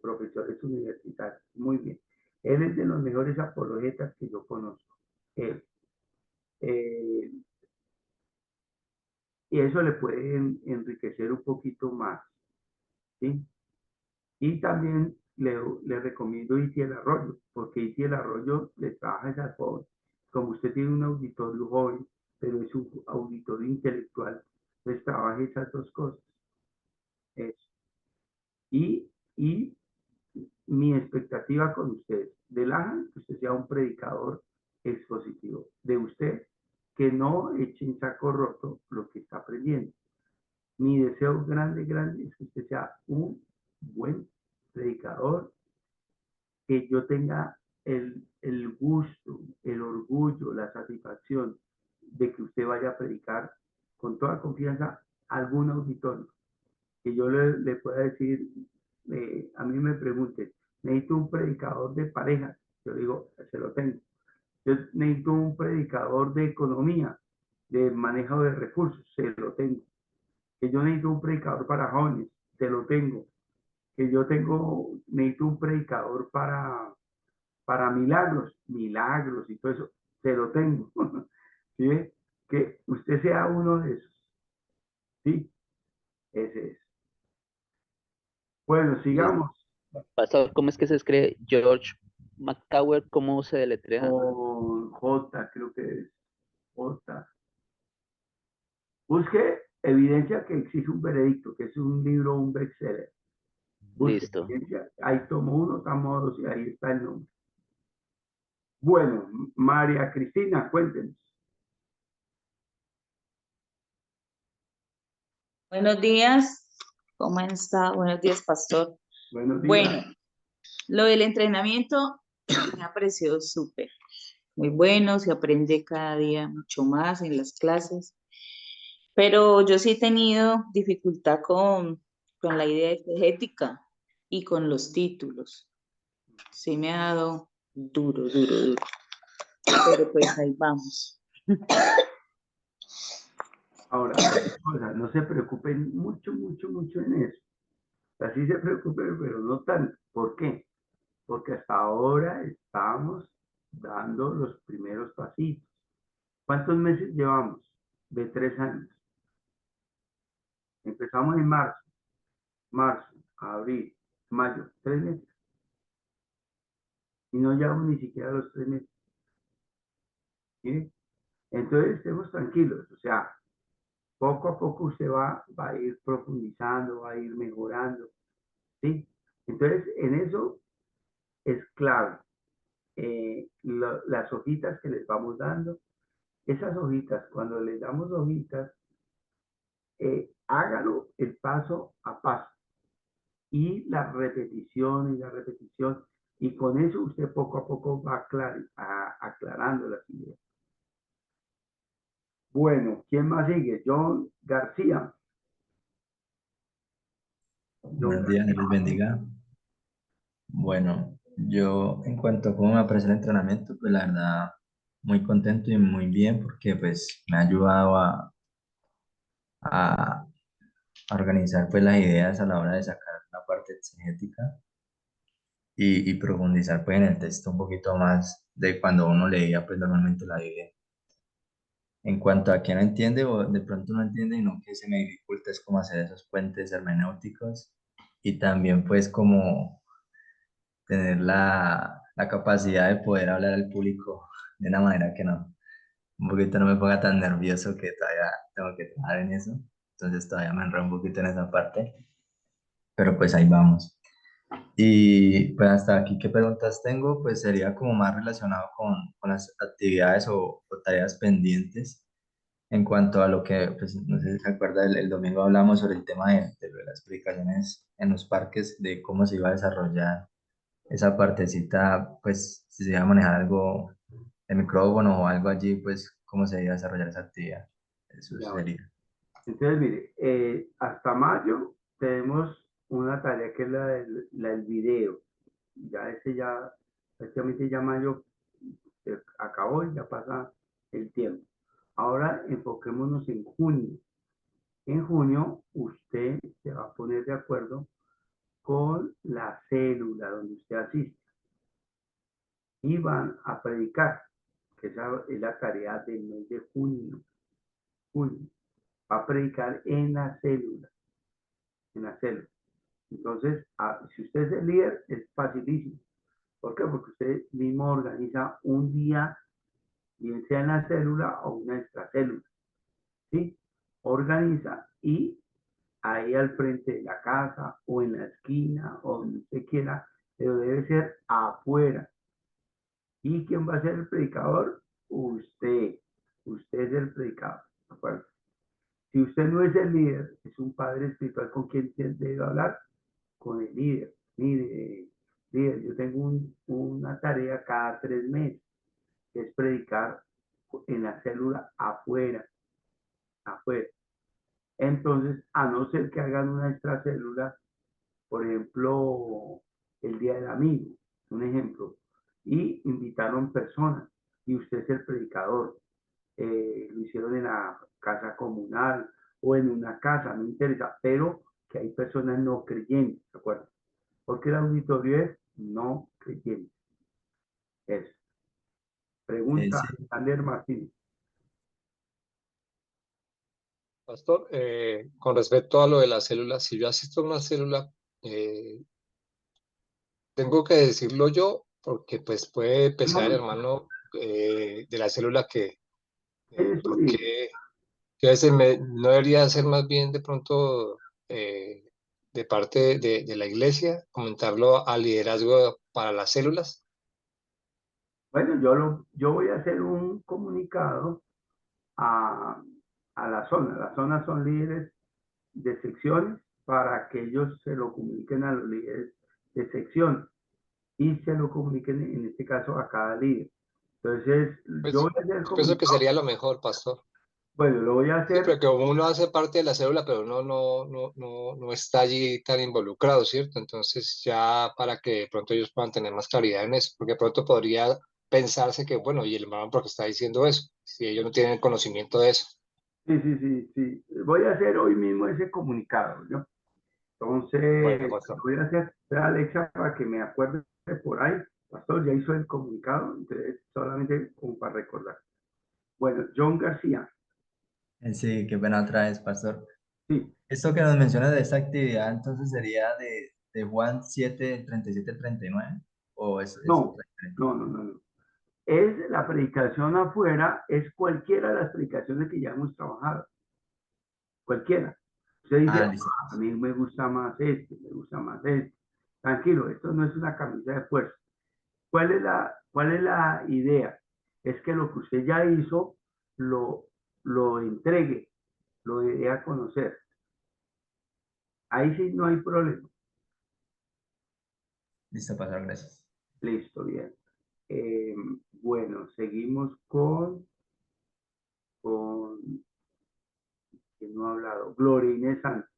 profesores universitarios. Muy bien. Él es de los mejores apologetas que yo conozco. Él. Y eso le puede enriquecer un poquito más. ¿Sí? Y también le recomiendo Itiel Arroyo, porque Itiel Arroyo le trabaja esas cosas. Como usted tiene un auditorio joven, pero es un auditorio intelectual, pues trabaja esas dos cosas. Eso. Y mi expectativa con usted, de Lajan, que usted sea un predicador expositivo. De usted, que no eche en saco roto lo que está aprendiendo. Mi deseo grande, grande es que usted sea un buen predicador, que yo tenga el gusto, el orgullo, la satisfacción de que usted vaya a predicar con toda confianza algún auditorio que yo le pueda decir, a mí me pregunten, necesito un predicador de pareja, yo digo, se lo tengo. Yo necesito un predicador de economía, de manejo de recursos, se lo tengo. Que yo necesito un predicador para jóvenes, se lo tengo. Que yo necesito un predicador para milagros y todo eso, se lo tengo. ¿Sí? Que usted sea uno de esos. ¿Sí? Ese es. Bueno, Listo. sigamos. Pastor, ¿cómo es que se escribe George McCower? ¿Cómo se deletrea? Con J, creo que es. J. Busque evidencia que exige un veredicto, que es un libro, un bestseller. Busque Listo. evidencia. Ahí tomo uno, tomo dos y ahí está el nombre. Bueno, María Cristina, cuéntenos. Buenos días, ¿cómo está? Buenos días, pastor. Buenos días. Bueno, lo del entrenamiento me ha parecido súper, muy bueno, se aprende cada día mucho más en las clases, pero yo sí he tenido dificultad con la idea exegética y con los títulos. Sí me ha dado duro, duro, duro, pero pues ahí vamos. Ahora, o sea, no se preocupen mucho, mucho, mucho en eso. O sea, sí se preocupen, pero no tanto. ¿Por qué? Porque hasta ahora estamos dando los primeros pasitos. ¿Cuántos meses llevamos? De 3 años. Empezamos en marzo, abril, mayo, 3 meses. Y no llevamos ni siquiera los 3 meses. ¿Sí? Entonces, estemos tranquilos. O sea, poco a poco usted va a ir profundizando, va a ir mejorando. ¿Sí? Entonces, en eso es clave. Las hojitas que les vamos dando, esas hojitas, cuando les damos hojitas, hágalo el paso a paso y la repetición y la repetición, y con eso usted poco a poco va aclarando las ideas. Bueno, ¿quién más sigue? John García. Buenos días, Dios les bendiga. Bueno, yo en cuanto a cómo me aparece el entrenamiento, pues la verdad, muy contento y muy bien porque pues me ha ayudado a organizar pues las ideas a la hora de sacar la parte exegética y profundizar pues en el texto un poquito más de cuando uno leía pues normalmente la Biblia. En cuanto a que no entiende o de pronto no entiende y no que se me dificulta es como hacer esos puentes hermenéuticos y también pues como tener la capacidad de poder hablar al público de una manera que no, un poquito no me ponga tan nervioso que todavía tengo que trabajar en eso. Entonces todavía me enredo un poquito en esa parte, pero pues ahí vamos. Y pues hasta aquí, ¿qué preguntas tengo? Pues sería como más relacionado con las actividades o tareas pendientes. En cuanto a lo que, pues no sé si se acuerda, el domingo hablamos sobre el tema de las explicaciones en los parques, de cómo se iba a desarrollar esa partecita, pues si se iba a manejar algo, el micrófono o algo allí, pues cómo se iba a desarrollar esa actividad. Eso Ya, bueno. sería. Entonces, mire, hasta mayo tenemos una tarea que es el video. Ya prácticamente ya mayo acabó y ya pasa el tiempo. Ahora enfoquémonos en junio. En junio usted se va a poner de acuerdo con la célula donde usted asiste y van a predicar, que esa es la tarea del mes de junio. Junio. Va a predicar en la célula, en la célula. Entonces, si usted es el líder, es facilísimo. ¿Por qué? Porque usted mismo organiza un día, bien sea en la célula o una extracélula. ¿Sí? Organiza y ahí al frente de la casa o en la esquina o donde usted quiera, pero debe ser afuera. ¿Y quién va a ser el predicador? Usted. Usted es el predicador. ¿De acuerdo? Si usted no es el líder, es un padre espiritual con quien debe hablar, con el líder. Mire, líder, yo tengo una tarea cada 3 meses, que es predicar en la célula afuera, afuera. Entonces, a no ser que hagan una extracélula, por ejemplo, el Día del Amigo, un ejemplo, y invitaron personas, y usted es el predicador, lo hicieron en la casa comunal o en una casa, no interesa, pero que hay personas no creyentes, ¿de acuerdo? Porque el auditorio es no creyente. Eso. Pregunta, Sí. Ander Martínez. Pastor, con respecto a lo de las células, si yo asisto a una célula, tengo que decirlo yo, porque pues puede pensar el No, hermano de la célula que, eres un líder. que a veces no debería ser más bien de pronto de parte de la iglesia, comentarlo al liderazgo para las células. Bueno, yo voy a hacer un comunicado a la zona. Las zonas son líderes de secciones para que ellos se lo comuniquen a los líderes de sección y se lo comuniquen, en este caso, a cada líder. Entonces, yo Pues voy a hacer el yo pienso que comunicado. sería lo mejor, pastor. Bueno, lo voy a Sí, hacer. porque uno hace parte de la célula, pero uno no está allí tan involucrado, ¿cierto? Entonces ya para que de pronto ellos puedan tener más claridad en eso, porque de pronto podría pensarse que, bueno, y el hermano porque está diciendo eso, si ellos no tienen conocimiento de eso. Sí. Voy a hacer hoy mismo ese comunicado, ¿no? Bueno, Entonces, pastor. lo voy a hacer. Espera, Alexa, para que me acuerde por ahí. Pastor, ya hizo el comunicado, entonces solamente como para recordar. Bueno, John García. Sí, qué pena otra vez, pastor. Sí, Esto que nos menciona de esta actividad, entonces sería de Juan 7, 37 al 39, o es no, otra diferente. no. Es la predicación afuera, es cualquiera de las predicaciones que ya hemos trabajado, cualquiera. Usted dice, Ah, listo. a mí me gusta más este, me gusta más este. Tranquilo, esto no es una camisa de fuerza. ¿Cuál es la idea? Es que lo que usted ya hizo lo entregue, lo dé a conocer. Ahí sí no hay problema. Listo, pastor, gracias. Listo, bien. Eh, bueno, seguimos con que no ha hablado. Gloria Inés Santos.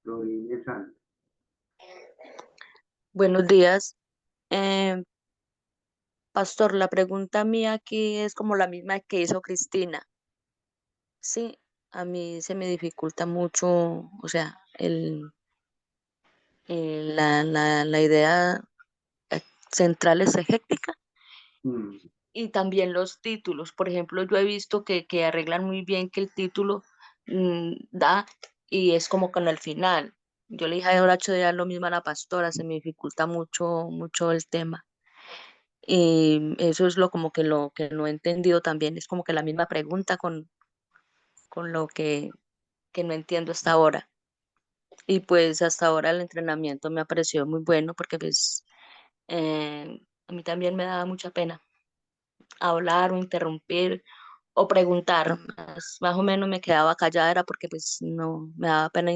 Gloria Inés Santos. Buenos días. Pastor, la pregunta mía aquí es como la misma que hizo Cristina. Sí, a mí se me dificulta mucho, o sea, la idea eh, central exegética Mm, y también los títulos. Por ejemplo, yo he visto que arreglan muy bien que el título da y es como con el final. Yo le dije a Horacio de lo mismo a la pastora, se me dificulta mucho el tema. Y eso es lo como que lo que no he entendido también, es como que la misma pregunta con lo que no entiendo hasta ahora. Y pues hasta ahora el entrenamiento me ha parecido muy bueno porque pues a mí también me daba mucha pena hablar o interrumpir o preguntar. Más o menos me quedaba callada era porque pues no me daba pena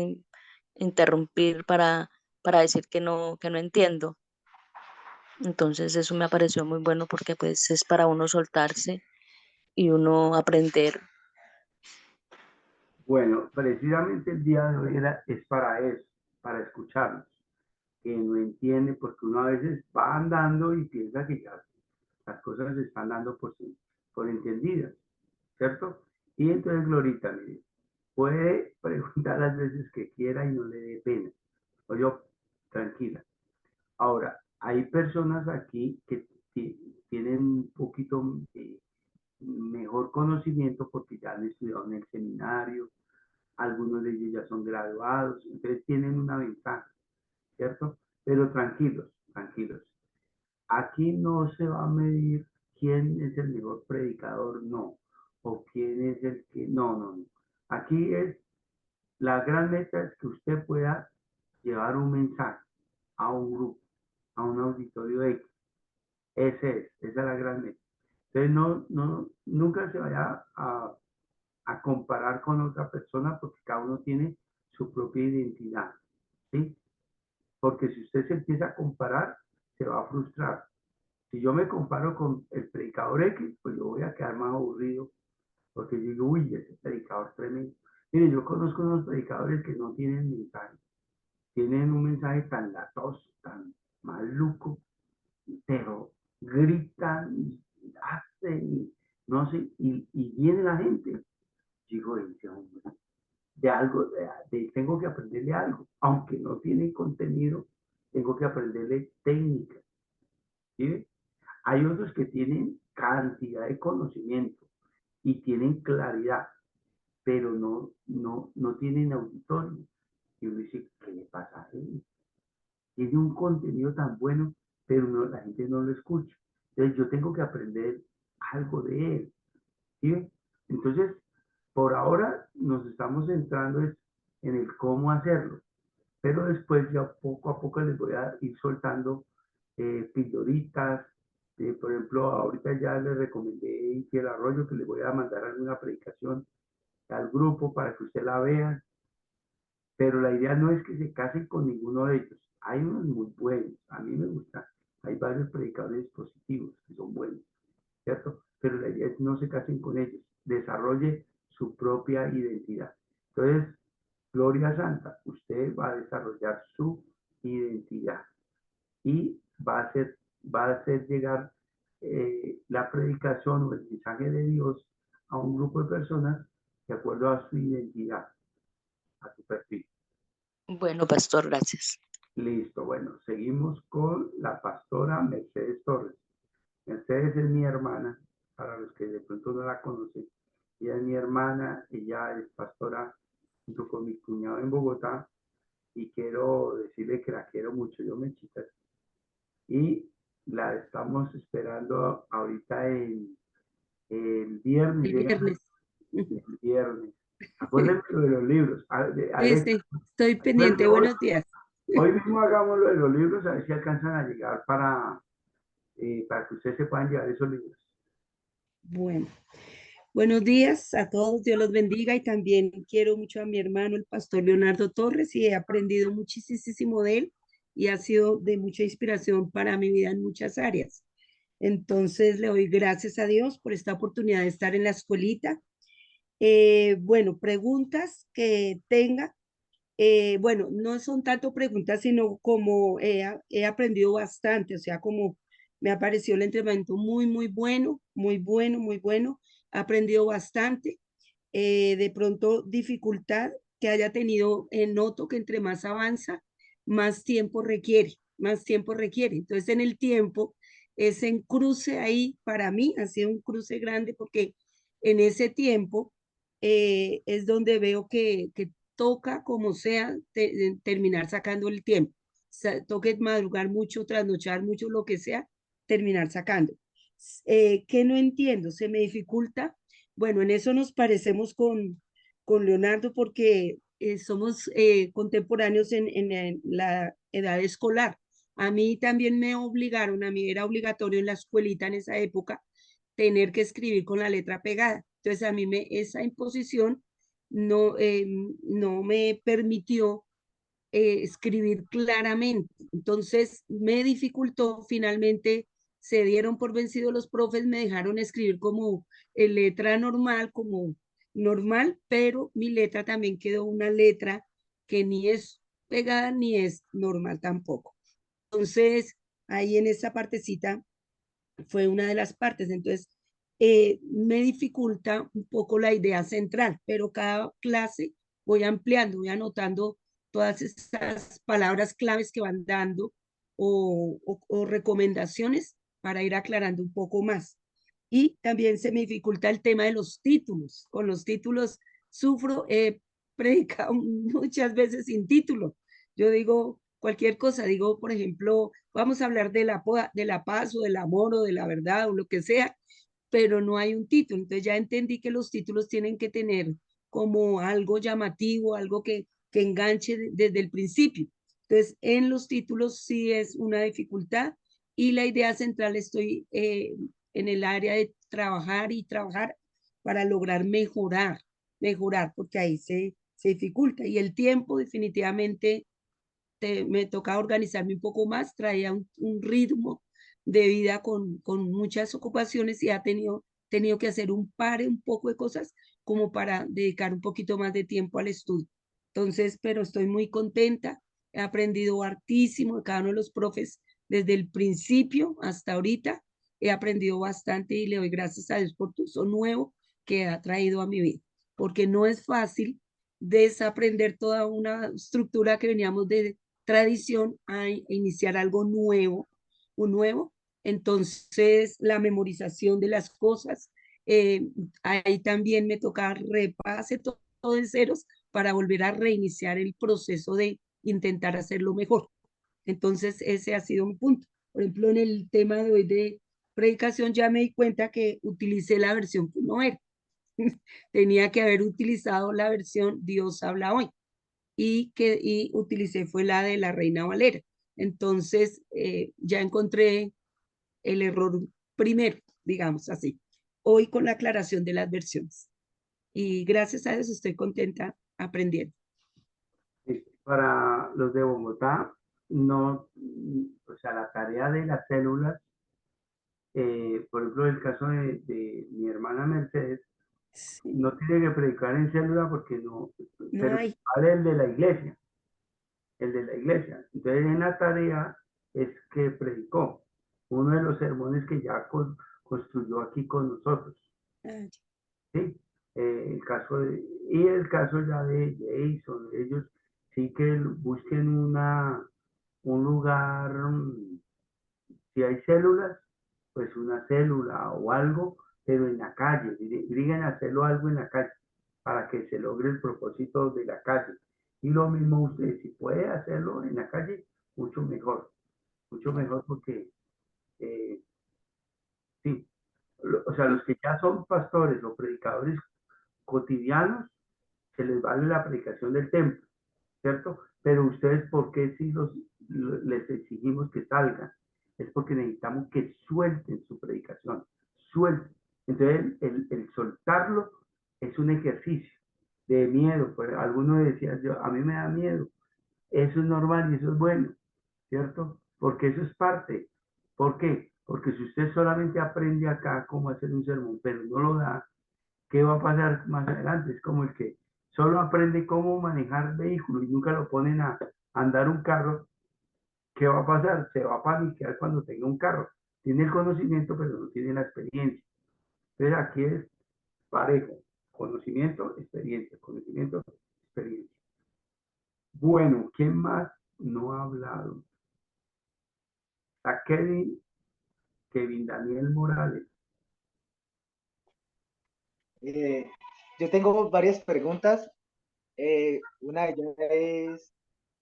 interrumpir para decir que no entiendo. Entonces eso me pareció muy bueno porque pues es para uno soltarse y uno aprender. Bueno, precisamente el día de hoy es para eso, para escucharnos, que no entiende, porque uno a veces va andando y piensa que ya las cosas se están dando por entendidas, ¿cierto? Y entonces, Glorita, mire, puede preguntar las veces que quiera y no le dé pena. O yo, tranquila. Ahora, hay personas aquí que tienen un poquito mejor conocimiento porque ya han estudiado en el seminario, algunos de ellos ya son graduados, entonces tienen una ventaja, ¿cierto? Pero tranquilos. Aquí no se va a medir quién es el mejor predicador, no, o quién es el que, no. Aquí la gran meta es que usted pueda llevar un mensaje a un grupo, a un auditorio X. Esa es la gran meta. Entonces nunca se vaya a comparar con otra persona porque cada uno tiene su propia identidad, ¿sí? Porque si usted se empieza a comparar, se va a frustrar. Si yo me comparo con el predicador X, pues yo voy a quedar más aburrido porque digo, uy, ese predicador tremendo. Mire, yo conozco unos predicadores que no tienen mensaje, tienen un mensaje tan latoso, tan maluco, pero gritan, hacen, no sé, y viene la gente. Digo, ese hombre, de algo, tengo que aprenderle algo, aunque no tiene contenido, tengo que aprenderle técnica, ¿sí? Hay otros que tienen cantidad de conocimiento y tienen claridad, pero no tienen auditorio. Y uno dice, ¿qué le pasa a él? Tiene un contenido tan bueno, pero la gente no lo escucha. Entonces yo tengo que aprender algo de él, ¿sí? Entonces, por ahora nos estamos centrando en el cómo hacerlo, pero después ya poco a poco les voy a ir soltando pildoritas. Por ejemplo, ahorita ya les recomendé Infiel Arroyo, que les voy a mandar alguna predicación al grupo para que usted la vea, pero la idea no es que se casen con ninguno de ellos. Hay unos muy buenos, a mí me gusta. Hay varios predicadores positivos que son buenos, ¿cierto? Pero la idea es no se casen con ellos, desarrolle su propia identidad. Entonces, Gloria Santa, usted va a desarrollar su identidad y va a hacer llegar la predicación o el mensaje de Dios a un grupo de personas de acuerdo a su identidad, a su perfil. Bueno, pastor, gracias. Listo, bueno, seguimos con la pastora Mercedes Torres. Mercedes es mi hermana, para los que de pronto no la conocen. Ella es mi hermana, ella es pastora junto con mi cuñado en Bogotá y quiero decirle que la quiero mucho, yo me chicas. Y la estamos esperando ahorita el viernes. El viernes. El viernes. Acuérdense de los libros. Sí, estoy pendiente. Buenos días. Hoy mismo hagamos lo de los libros, a ver si alcanzan a llegar para que ustedes se puedan llevar esos libros. Bueno, buenos días a todos. Dios los bendiga y también quiero mucho a mi hermano, el pastor Leonardo Torres, y he aprendido muchísimo de él y ha sido de mucha inspiración para mi vida en muchas áreas. Entonces, le doy gracias a Dios por esta oportunidad de estar en la escuelita. Bueno, preguntas que tenga. Bueno, no son tanto preguntas, sino como he aprendido bastante, o sea, como me ha parecido el entrenamiento muy bueno, muy bueno, muy bueno. He aprendido bastante. De pronto, dificultad que haya tenido, noto que entre más avanza, más tiempo requiere, más tiempo requiere. Entonces, en el tiempo, ese cruce ahí para mí ha sido un cruce grande porque en ese tiempo es donde veo que toca como sea terminar sacando el tiempo. Toque madrugar mucho, trasnochar mucho, lo que sea, terminar sacando. ¿Qué no entiendo? Se me dificulta. Bueno, en eso nos parecemos con Leonardo porque somos contemporáneos en la edad escolar. A mí también me obligaron, a mí era obligatorio en la escuelita en esa época tener que escribir con la letra pegada. Entonces a mí esa imposición no me permitió escribir claramente. Entonces me dificultó, finalmente se dieron por vencidos los profes, me dejaron escribir como letra normal, como normal, pero mi letra también quedó una letra que ni es pegada ni es normal tampoco. Entonces, ahí en esa partecita fue una de las partes. Entonces, me dificulta un poco la idea central, pero cada clase voy ampliando, voy anotando todas esas palabras claves que van dando o recomendaciones para ir aclarando un poco más. Y también se me dificulta el tema de los títulos. Con los títulos sufro, he predicado muchas veces sin título. Yo digo cualquier cosa, digo, por ejemplo, vamos a hablar de la paz o del amor o de la verdad o lo que sea, pero no hay un título. Entonces ya entendí que los títulos tienen que tener como algo llamativo, algo que enganche desde el principio. Entonces, en los títulos sí es una dificultad y la idea central estoy en el área de trabajar y trabajar para lograr mejorar, porque ahí se dificulta. Y el tiempo definitivamente me tocaba organizarme un poco más, traía un ritmo de vida con muchas ocupaciones y ha tenido que hacer un poco de cosas como para dedicar un poquito más de tiempo al estudio. Entonces, pero estoy muy contenta, he aprendido hartísimo de cada uno de los profes desde el principio hasta ahorita, he aprendido bastante y le doy gracias a Dios por todo eso nuevo que ha traído a mi vida, porque no es fácil desaprender toda una estructura que veníamos de tradición a iniciar algo nuevo, un nuevo. Entonces, la memorización de las cosas, ahí también me toca repase todo en ceros para volver a reiniciar el proceso de intentar hacerlo mejor. Entonces, ese ha sido mi punto. Por ejemplo, en el tema de hoy de predicación ya me di cuenta que utilicé la versión que no era. Tenía que haber utilizado la versión Dios habla hoy y utilicé fue la de la Reina Valera. Entonces, ya encontré el error primero, digamos así. Hoy con la aclaración de las versiones. Y gracias a eso estoy contenta aprendiendo. Para los de Bogotá, no, o sea, la tarea de las células, por ejemplo, el caso de mi hermana Mercedes, no tiene que predicar en célula porque no, pero hay. vale el de la iglesia, el de la iglesia. Entonces, en la tarea es que predicó uno de los sermones que ya construyó aquí con nosotros. ¿Sí? Y el caso ya de Jason, ellos sí que busquen un lugar, si hay células, pues una célula o algo, pero en la calle, digan hacerlo algo en la calle, para que se logre el propósito de la calle. Y lo mismo usted, si puede hacerlo en la calle, mucho mejor porque, sí, o sea, los que ya son pastores o predicadores cotidianos, se les vale la predicación del templo, ¿cierto? Pero ustedes, ¿por qué si les exigimos que salgan? Es porque necesitamos que suelten su predicación, suelten. Entonces, el soltarlo es un ejercicio de miedo. Pues, algunos decían, a mí me da miedo. Eso es normal y eso es bueno, ¿cierto? Porque eso es parte. ¿Por qué? Porque si usted solamente aprende acá cómo hacer un sermón, pero no lo da, ¿qué va a pasar más adelante? Es como el que solo aprende cómo manejar vehículos y nunca lo ponen a andar un carro. ¿Qué va a pasar? Se va a paniquear cuando tenga un carro. Tiene el conocimiento, pero no tiene la experiencia. Entonces aquí es parejo. Conocimiento, experiencia. Bueno, ¿quién más no ha hablado? A Kevin Daniel Morales. Yo tengo varias preguntas. Una de ellas es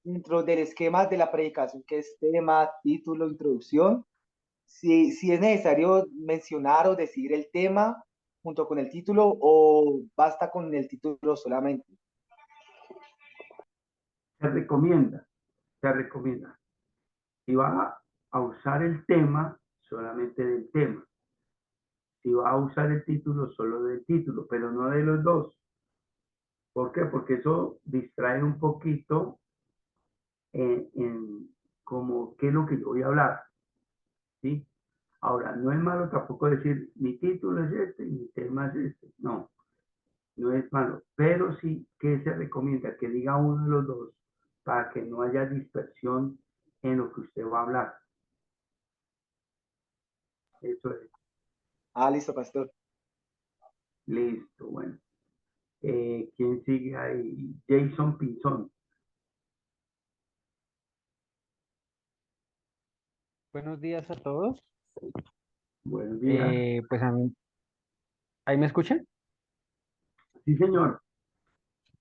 dentro del esquema de la predicación, que es tema, título, introducción. Si es necesario mencionar o decir el tema junto con el título o basta con el título solamente. Se recomienda. Si va a usar el tema, solamente del tema. Si va a usar el título, solo del título, pero no de los dos. ¿Por qué? Porque eso distrae un poquito en como qué es lo que yo voy a hablar. ¿Sí? Ahora, no es malo tampoco decir mi título es este y mi tema es este. No, no es malo. Pero sí que se recomienda que diga uno de los dos para que no haya dispersión en lo que usted va a hablar. Eso es. Listo, pastor. Listo, bueno. ¿Quién sigue ahí? Jason Pinzón. Buenos días a todos. Buenos días. Pues a mí, ¿ahí me escuchan? Sí, señor.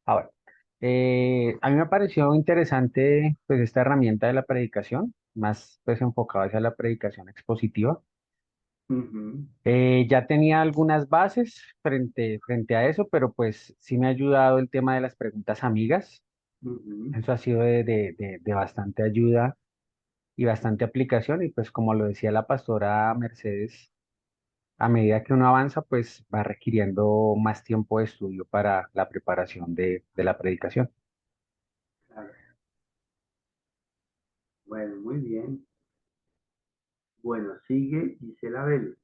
Ahora, a mí me pareció interesante pues esta herramienta de la predicación, más pues enfocada hacia la predicación expositiva. Ujú. Ya tenía algunas bases frente a eso, pero pues sí me ha ayudado el tema de las preguntas amigas. Ujú. Eso ha sido de bastante ayuda y bastante aplicación y pues como lo decía la pastora Mercedes, a medida que uno avanza, pues va requiriendo más tiempo de estudio para la preparación de la predicación. Claro. Bueno, muy bien. Bueno, sigue Gisela Vélez.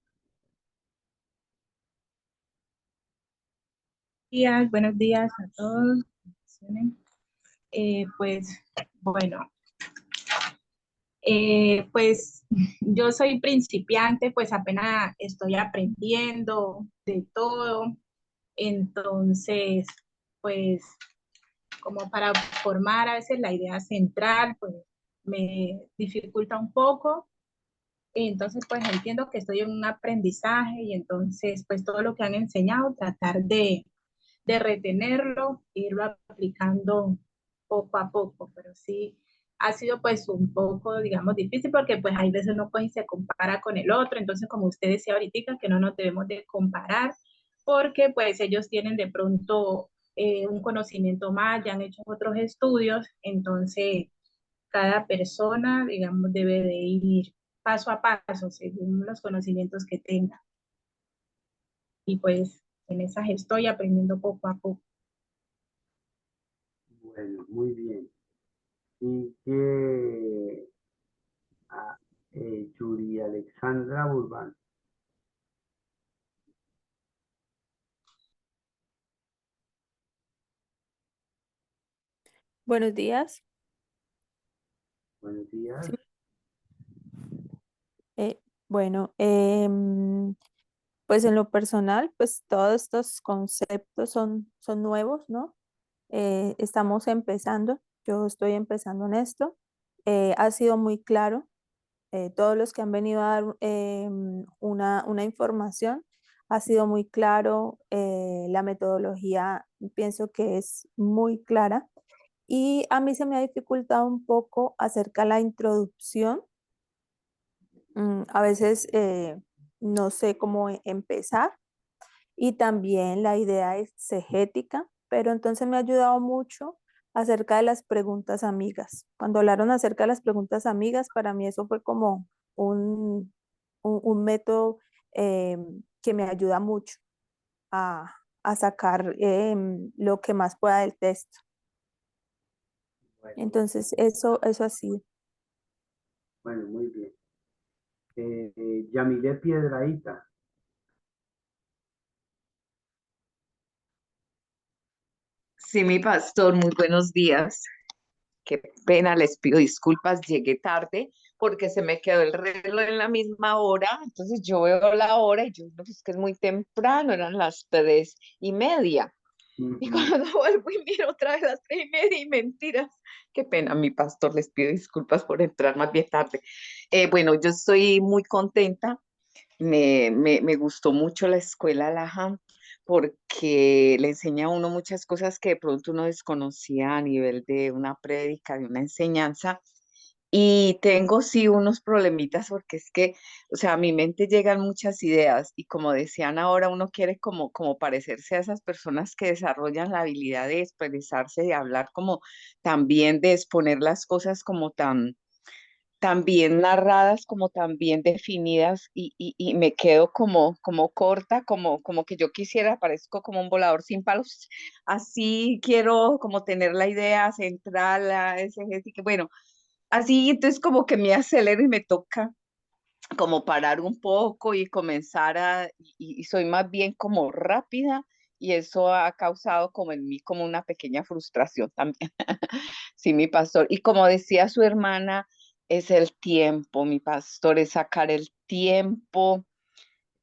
buenos días a todos. Pues bueno, pues yo soy principiante, pues apenas estoy aprendiendo de todo, entonces, pues como para formar a veces la idea central, pues me dificulta un poco. Entonces, pues entiendo que estoy en un aprendizaje y entonces, pues todo lo que han enseñado, tratar de retenerlo e irlo aplicando poco a poco, pero sí ha sido pues un poco, digamos, difícil porque pues hay veces uno pues y se compara con el otro, entonces como usted decía ahorita que no nos debemos de comparar porque pues ellos tienen de pronto un conocimiento más, ya han hecho otros estudios, entonces cada persona, digamos, debe de ir paso a paso según los conocimientos que tenga. Y pues en esas estoy aprendiendo poco a poco. Bueno, muy bien. Y que Yuri Alexandra Urbán. Buenos días. Buenos días. Sí, bueno, pues en lo personal, pues todos estos conceptos son nuevos, ¿no? Estamos empezando, yo estoy empezando en esto. Ha sido muy claro, todos los que han venido a dar una información, ha sido muy claro, la metodología pienso que es muy clara y a mí se me ha dificultado un poco acerca de la introducción. A veces no sé cómo empezar y también la idea exegética, pero entonces me ha ayudado mucho acerca de las preguntas amigas. Cuando hablaron acerca de las preguntas amigas, para mí eso fue como un, un método que me ayuda mucho a sacar lo que más pueda del texto. Bueno, Entonces, eso ha sido. bueno, muy bien. Yamile Piedraíta. Sí, mi pastor, muy buenos días. Qué pena, les pido disculpas, llegué tarde porque se me quedó el reloj en la misma hora. Entonces yo veo la hora y yo, no, pues que es muy temprano, eran las 3:30. Y cuando vuelvo y miro otra vez las 3:30 y mentiras. Qué pena, mi pastor, les pido disculpas por entrar más bien tarde. Bueno, yo estoy muy contenta. Me gustó mucho la escuela Laja porque le enseña a uno muchas cosas que de pronto uno desconocía a nivel de una prédica, de una enseñanza. Y tengo sí unos problemitas porque es que, o sea, a mi mente llegan muchas ideas y como decían ahora, uno quiere como parecerse a esas personas que desarrollan la habilidad de expresarse, de hablar como también de exponer las cosas como tan bien narradas como tan bien definidas y me quedo como corta, como que yo quisiera, parezco como un volador sin palos, así quiero como tener la idea central, ese, bueno, así entonces como que me acelero y me toca como parar un poco y comenzar y soy más bien como rápida y eso ha causado como en mí como una pequeña frustración también. Sí, mi pastor. Y como decía su hermana, es el tiempo, mi pastor, es sacar el tiempo.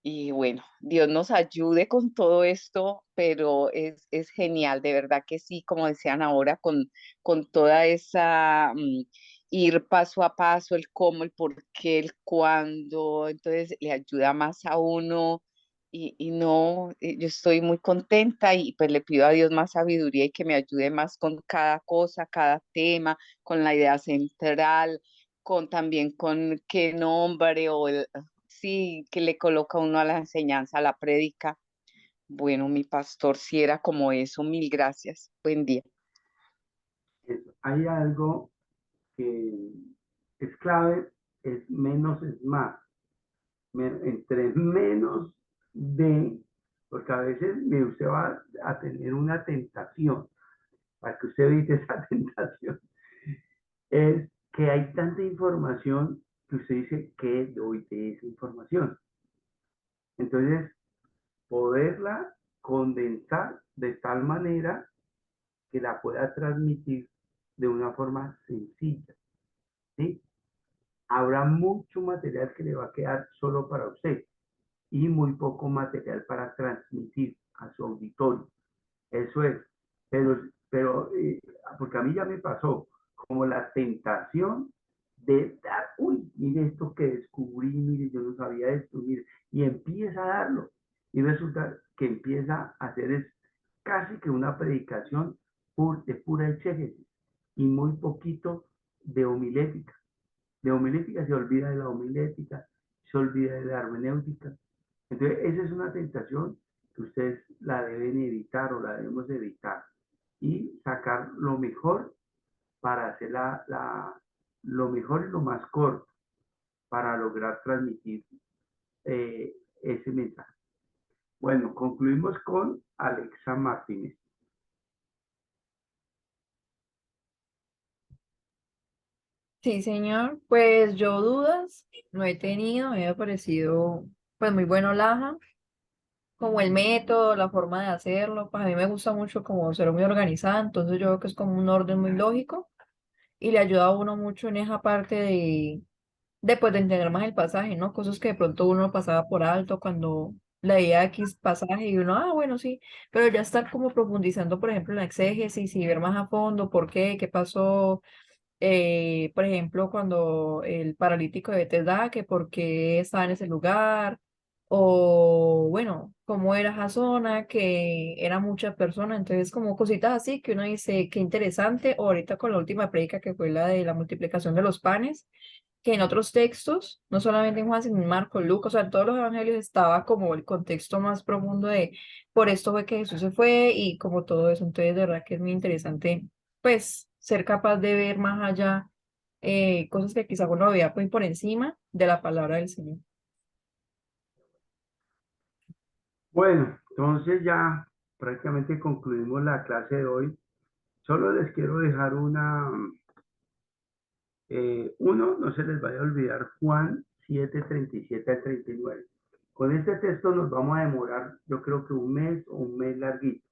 Y bueno, Dios nos ayude con todo esto, pero es genial, de verdad que sí, como decían ahora, con toda esa, ir paso a paso, el cómo, el por qué, el cuándo, entonces le ayuda más a uno y no, yo estoy muy contenta y pues le pido a Dios más sabiduría y que me ayude más con cada cosa, cada tema, con la idea central, con también con qué nombre o el, sí, que le coloca uno a la enseñanza, a la prédica. Bueno, mi pastor, si era como eso, mil gracias. Buen día. Hay algo que es clave, es menos es más. Entre menos de, porque a veces usted va a tener una tentación, para que usted evite esa tentación, es que hay tanta información que usted dice, ¿qué doy de esa información? Entonces, poderla condensar de la pueda transmitir de una forma sencilla, ¿sí? Habrá mucho material que le va a quedar solo para usted y muy poco material para transmitir a su auditorio. Eso es, porque a mí ya me pasó como la tentación de dar, uy, mire esto que descubrí, mire, yo no sabía esto, mire, y empieza a darlo. Y resulta que empieza a hacer es casi que una predicación de pura exégesis y muy poquito de homilética. De homilética se olvida de la homilética, se olvida de la hermenéutica. Entonces, esa es una tentación que ustedes la deben evitar o la debemos evitar y sacar lo mejor para hacer lo mejor y lo más corto para lograr transmitir ese mensaje. Bueno, concluimos con Alexa Martínez. Sí, señor. Pues yo dudas no he tenido, me ha parecido pues muy bueno Laja, como el método, la forma de hacerlo, pues a mí me gusta mucho como ser muy organizada, entonces yo creo que es como un orden muy lógico y le ayuda a uno mucho en esa parte de de entender más el pasaje, ¿no? Cosas que de pronto uno pasaba por alto cuando leía X pasaje y uno, ah, bueno, sí, pero ya estar como profundizando, por ejemplo, en la exégesis y ver más a fondo por qué pasó, por ejemplo, cuando el paralítico de Bethesda, que por qué estaba en ese lugar, o bueno, cómo era esa zona, que era muchas personas, entonces como cositas así que uno dice, qué interesante, o ahorita con la última prédica que fue la de la multiplicación de los panes, que en otros textos, no solamente en Juan, sino en Marcos, Lucas, o sea, en todos los evangelios estaba como el contexto más profundo de por esto fue que Jesús se fue y como todo eso, entonces de verdad que es muy interesante, pues, ser capaz de ver más allá cosas que quizá uno veía pues, por encima de la palabra del Señor. Bueno, entonces ya prácticamente concluimos la clase de hoy. Solo les quiero dejar uno, no se les vaya a olvidar Juan 7:37 al 39. Con este texto nos vamos a demorar, yo creo que un mes o un mes larguito.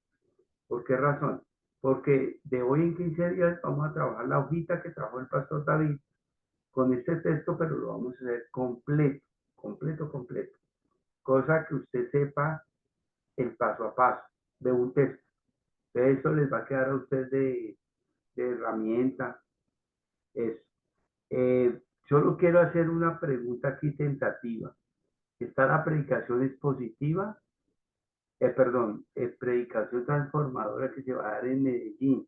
¿Por qué razón? Porque de hoy en 15 días vamos a trabajar la hojita que trajo el pastor David con este texto, pero lo vamos a hacer completo, completo, completo. Cosa que usted sepa el paso a paso de un texto. De eso les va a quedar a usted de herramienta. Eso. Solo quiero hacer una pregunta aquí tentativa. ¿Está la predicación expositiva? Perdón, predicación transformadora que se va a dar en Medellín.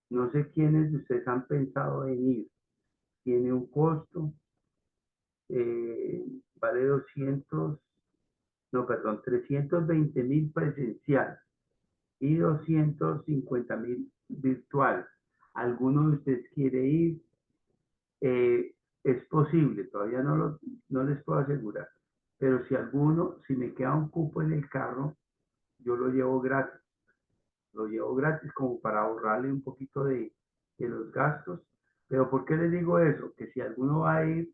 No sé quiénes de ustedes han pensado en ir. Tiene un costo, vale 320.000 presencial y 250.000 virtual. ¿Alguno de ustedes quiere ir? Es posible, todavía no les puedo asegurar, pero si me queda un cupo en el carro, yo lo llevo gratis como para ahorrarle un poquito de los gastos. Pero ¿por qué les digo eso? Que si alguno va a ir,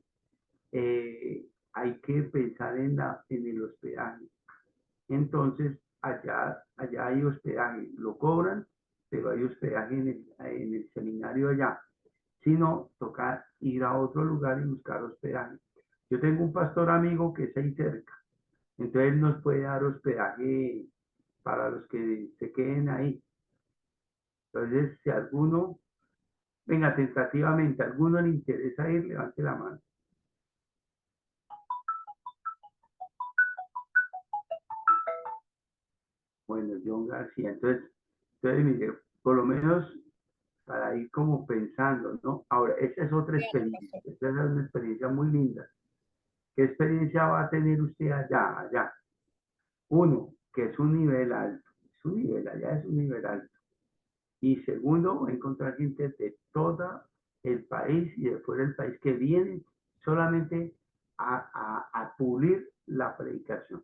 hay que pensar en el hospedaje. Entonces, allá hay hospedaje, lo cobran, pero hay hospedaje en el seminario allá. Si no, toca ir a otro lugar y buscar hospedaje. Yo tengo un pastor amigo que es ahí cerca, entonces él nos puede dar hospedaje para los que se queden ahí. Entonces, si alguno, venga, tentativamente, alguno le interesa ir, levante la mano. Bueno, John García, entonces mire, por lo menos para ir como pensando, ¿no? Ahora, esa es otra experiencia, esa es una experiencia muy linda. ¿Qué experiencia va a tener usted allá? Uno, que es un nivel alto, allá es un nivel alto. Y segundo, va a encontrar gente de todo el país y de fuera del país que vienen solamente a pulir la predicación.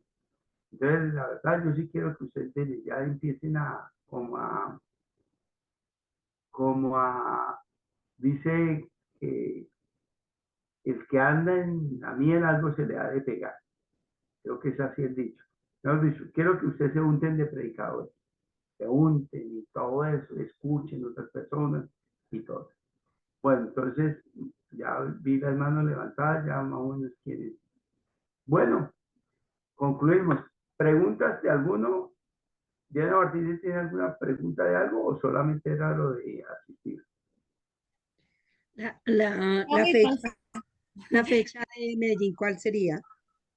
Entonces, la verdad, yo sí quiero que ustedes ya empiecen dice que el que anda en la miel algo se le ha de pegar. Creo que es así el dicho. Quiero que ustedes se unten de predicadores. pregunten y todo eso, escuchen otras personas y todo. Bueno, entonces ya vi las manos levantadas, ya más o menos quieren. Bueno, concluimos. ¿Preguntas de alguno? ¿Diana Martínez tiene alguna pregunta de algo o solamente era lo de asistir? La fecha de Medellín, ¿cuál sería?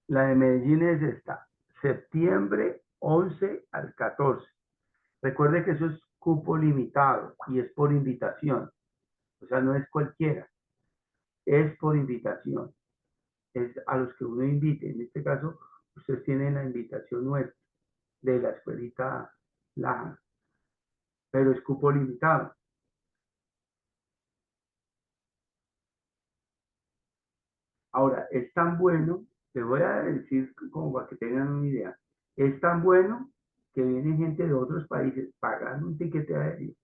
La de Medellín es esta, septiembre 11 al 14. Recuerde que eso es cupo limitado y es por invitación. O sea, no es cualquiera, es por invitación. Es a los que uno invite. En este caso, ustedes tienen la invitación nuestra de la escuelita Laja, pero es cupo limitado. Ahora, es tan bueno, te voy a decir como para que tengan una idea, es tan bueno que viene gente de otros países pagando un tiquete aéreo,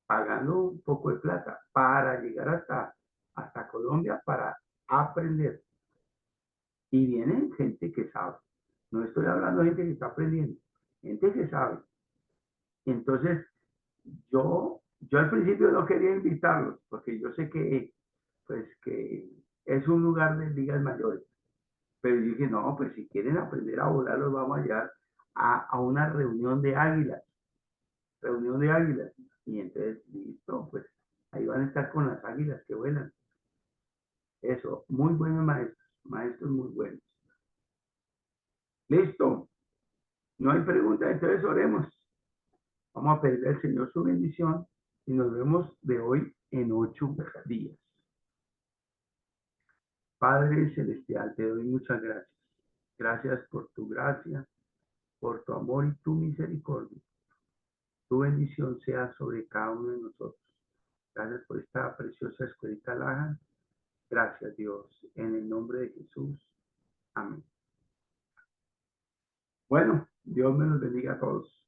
pagando un poco de plata para llegar hasta Colombia para aprender. Y viene gente que sabe. No estoy hablando de gente que está aprendiendo, gente que sabe. Entonces, yo al principio no quería invitarlos, porque yo sé que, pues, que es un lugar de ligas mayores. Pero yo dije, no, pues si quieren aprender a volar, los vamos a llevar a una reunión de águilas. Reunión de águilas. Y entonces, listo, pues ahí van a estar con las águilas que vuelan. Eso, muy buenos maestros, maestros muy buenos. Listo, no hay pregunta, entonces oremos. Vamos a pedirle al Señor su bendición y nos vemos de hoy en 8 días. Padre Celestial, te doy muchas gracias. Gracias por tu gracia, por tu amor y tu misericordia. Tu bendición sea sobre cada uno de nosotros. Gracias por esta preciosa escuelita Laja. Gracias, Dios. En el nombre de Jesús. Amén. Bueno, Dios me los bendiga a todos.